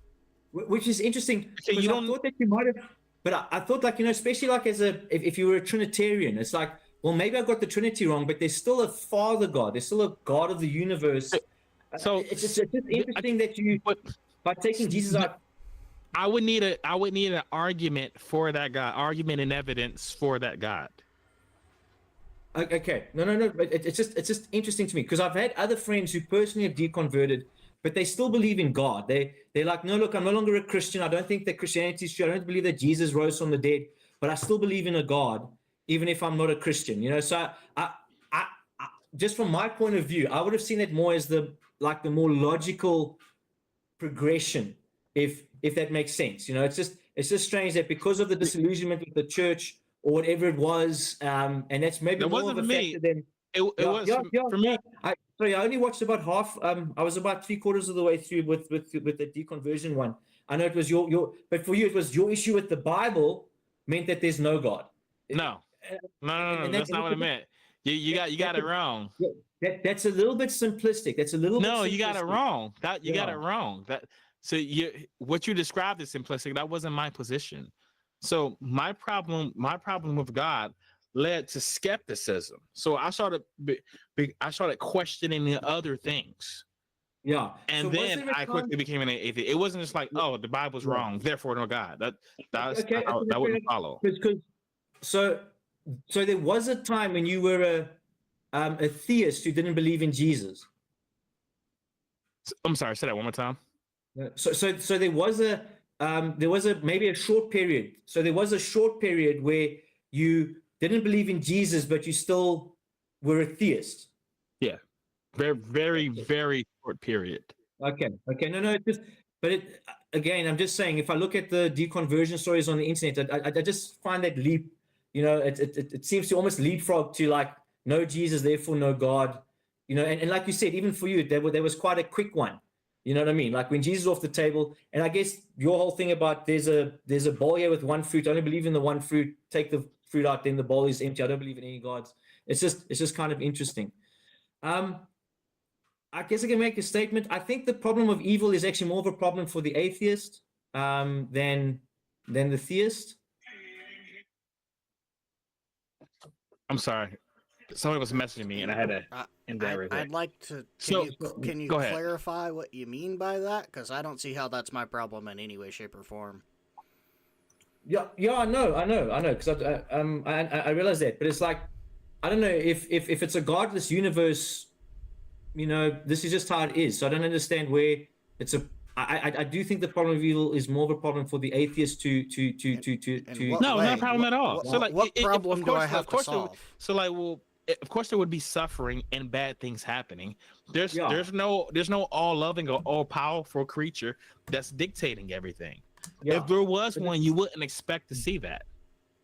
Which is interesting. So I thought that you might have, but I thought, like, especially like if you were a Trinitarian, it's like, well, maybe I got the Trinity wrong, but there's still a Father God. There's still a God of the universe. So it's just interesting that you, by taking Jesus out. I would need an argument for that God, argument and evidence for that God. Okay, no. It's just interesting to me, because I've had other friends who personally have deconverted, but they still believe in God. They're like, no, look, I'm no longer a Christian. I don't think that Christianity is true. I don't believe that Jesus rose from the dead, but I still believe in a God, even if I'm not a Christian. So I just from my point of view, I would have seen it more as the more logical progression, if that makes sense. It's just strange that because of the disillusionment with the church or whatever it was, and that's maybe more of a factor than it was for me. I only watched about half. I was about 3/4 of the way through with the deconversion one. I know it was your, but for you it was your issue with the Bible meant that there's no God. No, that's not what I meant. You got it wrong. That's a little bit simplistic. You got it wrong. Got it wrong. So what you described is simplistic. That wasn't my position. So my problem with God led to skepticism. So I started questioning the other things. Yeah. And then I quickly became an atheist. It wasn't just like, oh, the Bible's wrong, therefore no God. That wouldn't follow. So there was a time when you were a theist who didn't believe in Jesus. I'm sorry, say that one more time. So there was maybe a short period. So there was a short period where you didn't believe in Jesus, but you still were a theist. Yeah, very, very, very short period. Okay. No. Again, I'm just saying, if I look at the deconversion stories on the internet, I just find that leap. It seems to almost leapfrog to like, no Jesus, therefore no God. And like you said, even for you, there was quite a quick one. You know what I mean? Like when Jesus is off the table, and I guess your whole thing about there's a bowl here with one fruit. I only believe in the one fruit. Take the fruit out, then the bowl is empty. I don't believe in any gods. It's just kind of interesting. I guess I can make a statement. I think the problem of evil is actually more of a problem for the atheist than the theist. I'm sorry. Somebody was messaging me, and I had to end everything. I'd like to. Can you go ahead. clarify what you mean by that? Because I don't see how that's my problem in any way, shape, or form. Yeah, I know. Because I realize that, but it's like, I don't know if it's a godless universe, this is just how it is. So I don't understand where it's a. I do think the problem of evil is more of a problem for the atheist to. No, not a problem at all. What problem do I have to solve? Of course there would be suffering and bad things happening. There's no all loving or all powerful creature that's dictating everything. Yeah. If there was one, you wouldn't expect to see that.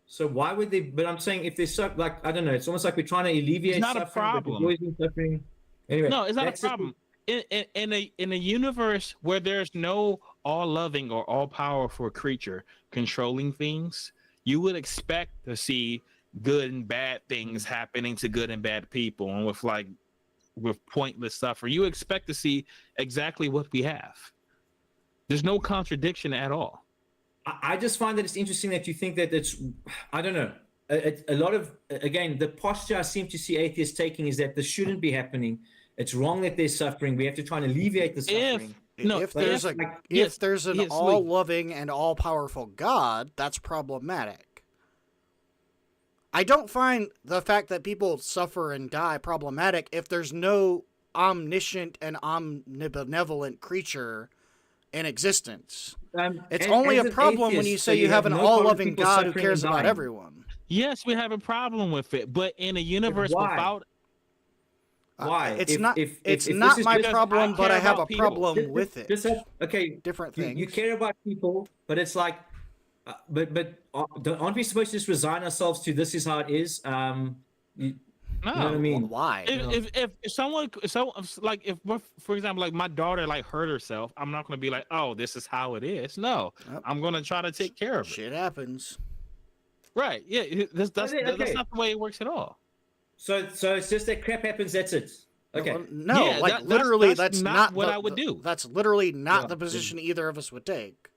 So why would they? But I'm saying if there's I don't know. It's almost like we're trying to alleviate. It's not suffering, a problem. But there's suffering. Anyway, no, it's not a problem. In a universe where there's no all loving or all powerful creature controlling things, you would expect to see good and bad things happening to good and bad people, and with pointless suffering. You expect to see exactly what we have. There's no contradiction at all. I just find that it's interesting that you think that it's, I don't know, a lot of, again, the posture I seem to see atheists taking is that this shouldn't be happening. It's wrong that there's suffering. We have to try and alleviate the suffering. If there's an all-loving and all-powerful God, that's problematic. I don't find the fact that people suffer and die problematic if there's no omniscient and omnibenevolent creature in existence. It's only a problem when you say you have an all-loving God who cares about everyone. Yes, we have a problem with it, but in a universe without... Why? It's not my problem, but I have a problem with it. Okay, different things. You care about people, but it's like, but aren't we supposed to just resign ourselves to this is how it is? No, you know what I mean? Well, why? If someone, for example, my daughter hurt herself, I'm not going to be like, oh, this is how it is. No, I'm going to try to take care of it. Shit happens. Right? Yeah, that's not the way it works at all. So it's just that crap happens. That's it. Okay. No, literally, that's not what I would do. That's literally not the position either of us would take.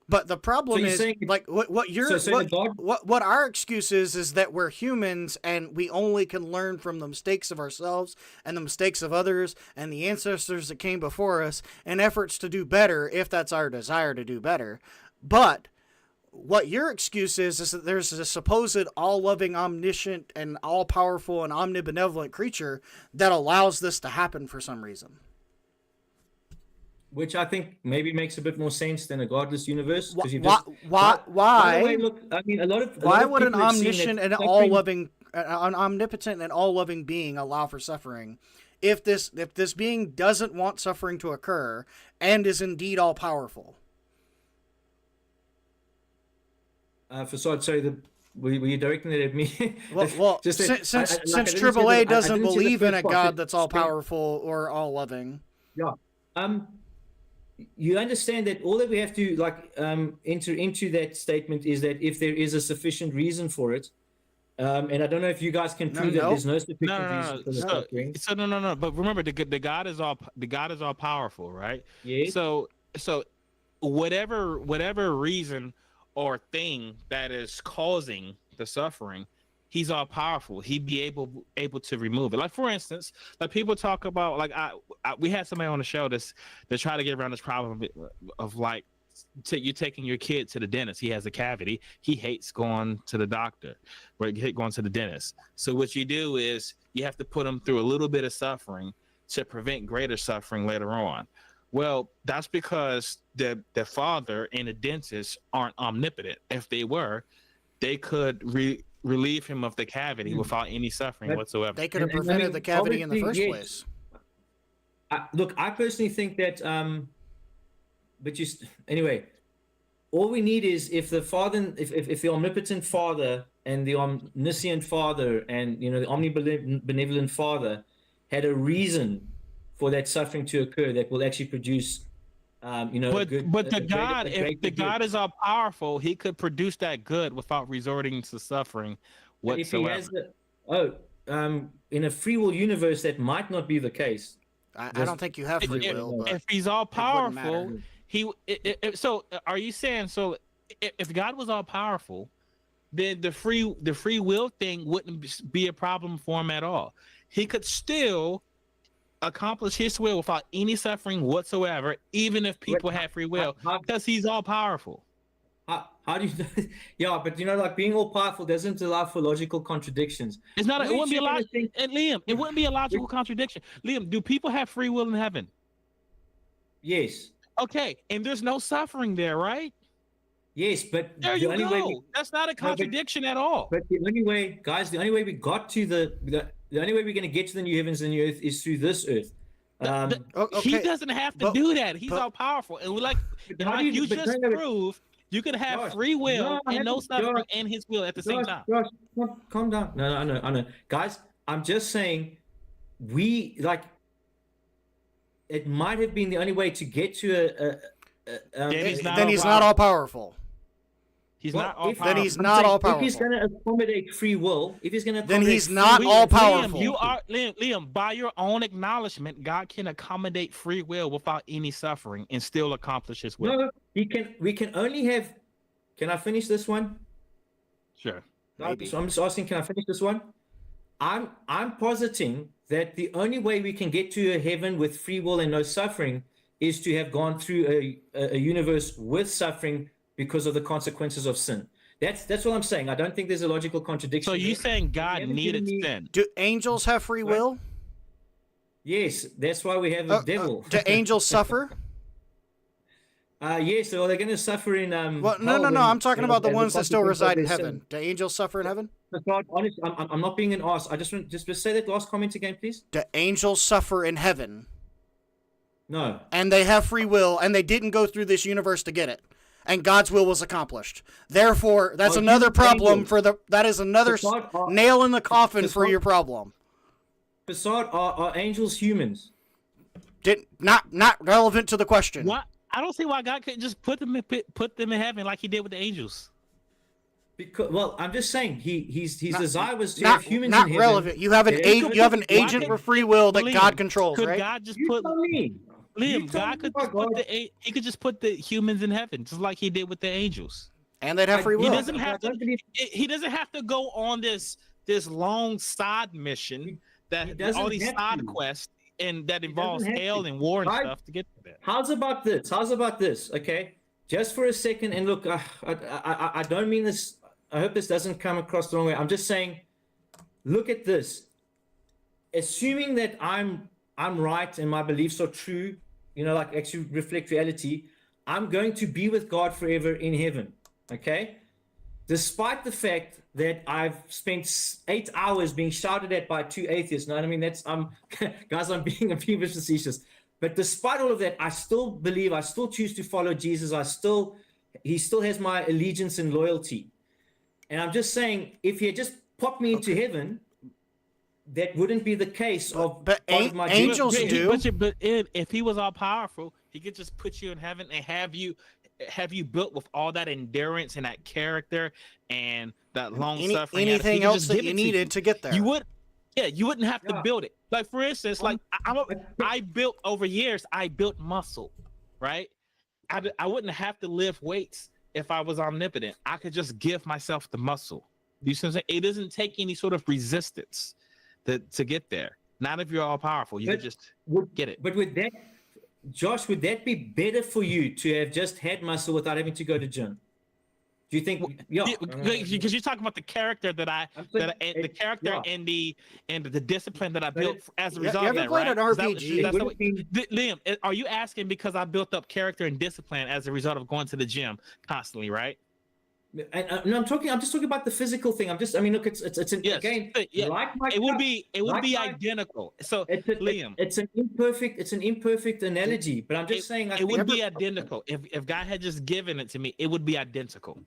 But the problem is, what our excuse is that we're humans and we only can learn from the mistakes of ourselves and the mistakes of others and the ancestors that came before us in efforts to do better, if that's our desire to do better. But what your excuse is that there's a supposed all-loving, omniscient, and all-powerful and omnibenevolent creature that allows this to happen for some reason. Which I think maybe makes a bit more sense than a godless universe. Why? Way, look, I mean, why would an omniscient and all-loving, an omnipotent and all-loving being allow for suffering? If this being doesn't want suffering to occur and is indeed all-powerful. Sorry, were you directing it at me? Well, since AAA doesn't believe in a God that's all-powerful or all-loving. Yeah. You understand that all that we have to enter into that statement is that if there is a sufficient reason for it, and I don't know if you guys can prove that there's no sufficient reason for the suffering. So no. But remember, the God is all powerful, right? Yeah. So whatever reason or thing that is causing the suffering, he's all powerful. He'd be able to remove it. Like, for instance, people talk about, we had somebody on the show to try to get around this problem of you taking your kid to the dentist. He has a cavity. He hates going to the doctor, or going to the dentist. So what you do is you have to put him through a little bit of suffering to prevent greater suffering later on. Well, that's because the father and the dentist aren't omnipotent. If they were, they could relieve him of the cavity without any suffering whatsoever. They could have prevented the cavity in the first place. Look, I personally think that, anyway, all we need is if the father, if the omnipotent father and the omniscient father and the omnibenevolent father had a reason for that suffering to occur that will actually produce But if the God is all powerful, he could produce that good without resorting to suffering whatsoever. In a free will universe, that might not be the case. I don't think you have free will. If he's all powerful, so are you saying, if God was all powerful, then the free will thing wouldn't be a problem for him at all. He could still accomplish his will without any suffering whatsoever, even if people had free will, because he's all powerful. How do you? Yeah, but like being all powerful doesn't allow for logical contradictions. It's not. It wouldn't be a logical. And Liam, it wouldn't be a logical contradiction. Liam, do people have free will in heaven? Yes. Okay, and there's no suffering there, right? Yes, but there you go. That's not a contradiction at all. But the only way, guys, the only way we got to the only way we're going to get to the new heavens and new earth is through this earth. He doesn't have to do that. He's all powerful, and you just proved you could have free will and no suffering and his will at the same time. Josh, calm down. No, I know, guys. I'm just saying, it might have been the only way to get to then he's not all powerful. He's not all powerful. Then he's not all powerful. If he's going to accommodate free will, then he's not all powerful. Liam, by your own acknowledgement, God can accommodate free will without any suffering and still accomplish his will. No, we can only have. Can I finish this one? Sure. Maybe. So I'm just asking, can I finish this one? I'm positing that the only way we can get to a heaven with free will and no suffering is to have gone through a universe with suffering because of the consequences of sin. That's what I'm saying. I don't think there's a logical contradiction. So you're saying God needed sin? Do angels have free will? Yes, that's why we have a devil. Do angels suffer? Yes, so they're going to suffer in. Well, no. I'm talking about the ones that still reside in heaven. Do angels suffer in heaven? Honestly, I'm not being an ass. I just want to say that last comment again, please. Do angels suffer in heaven? No. And they have free will, and they didn't go through this universe to get it. And God's will was accomplished. Therefore, that's another problem that is another nail in the coffin for your problem. Facade, are angels humans? Not relevant to the question. What? I don't see why God couldn't just put them in heaven like he did with the angels. Because, well, I'm just saying his desire was to have humans not in relevant. heaven. You have an agent with free will that God controls, could right? God just You put tell me. Liam? God could just put he could just put the humans in heaven, just like he did with the angels. And they'd have free will. He doesn't have to. He doesn't have to go on this long side mission all these side quests and that involves hell and war and stuff to get to that. How's about this? Okay, just for a second, and look, I don't mean this. I hope this doesn't come across the wrong way. I'm just saying, look at this. Assuming that I'm right and my beliefs are true, like actually reflect reality, I'm going to be with God forever in heaven. Okay? Despite the fact that I've spent 8 hours being shouted at by 2 atheists. No, I mean, guys, I'm being facetious. But despite all of that, I still believe, I still choose to follow Jesus. He still has my allegiance and loyalty. And I'm just saying, if he had just popped me into heaven, that wouldn't be the case but angels do. But if he was all powerful, he could just put you in heaven and have you built with all that endurance and that character and that long suffering. Anything else that you needed to get there. You wouldn't have to build it. Like, for instance, I built over years. I built muscle, right? I wouldn't have to lift weights if I was omnipotent. I could just give myself the muscle. You see what I'm saying? It doesn't take any sort of resistance to get there. Not if you're all powerful. You can just get it. But with that, Josh, would that be better for you to have just had muscle without having to go to gym? Do you think? Yeah, because you're talking about the character the character and the discipline that I built as a result of that, right? You ever played an RPG? Liam, are you asking because I built up character and discipline as a result of going to the gym constantly, right? No, I'm just talking about the physical thing. Look, it's an again. Yeah. Like it would be identical. So Liam, it's an imperfect analogy, but I'm just saying it would be identical. If God had just given it to me, it would be identical.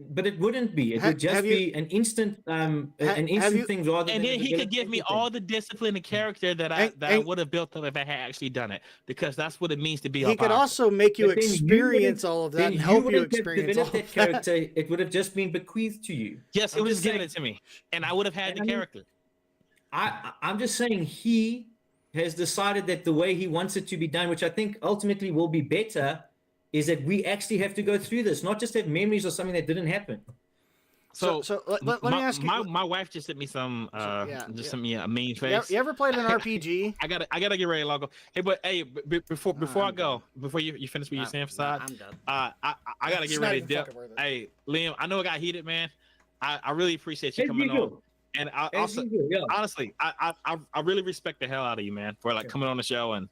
But it wouldn't be. It would just be an instant thing rather than. And then he could give me all the discipline and character that I would have built up if I had actually done it, because that's what it means to be. He could also make you experience all of that and help you experience all of that. Character. It would have just been bequeathed to you. Yes, it was given it to me, and I would have had the character. I'm just saying he has decided that the way he wants it to be done, which I think ultimately will be better, is that we actually have to go through this, not just have memories of something that didn't happen. So let me ask you. My wife just sent me some sent me a mean face. You ever played an RPG? I gotta get ready to log on. Hey, but hey, before I go, before you finish what you're saying, Facade, I'm done. I gotta get ready to dip. Hey, Liam, I know it got heated, man. I really appreciate you As coming usual. on. And I As also, usual, yeah. honestly, I really respect the hell out of you, man, for like coming on the show and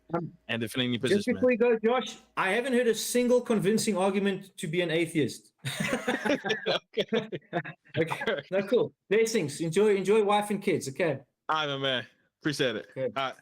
defending your Just position, before you go, Josh, I haven't heard a single convincing argument to be an atheist. man. Okay. Okay, no, cool. Blessings. Enjoy wife and kids. Okay. All right, my man. Appreciate it. Good. All right.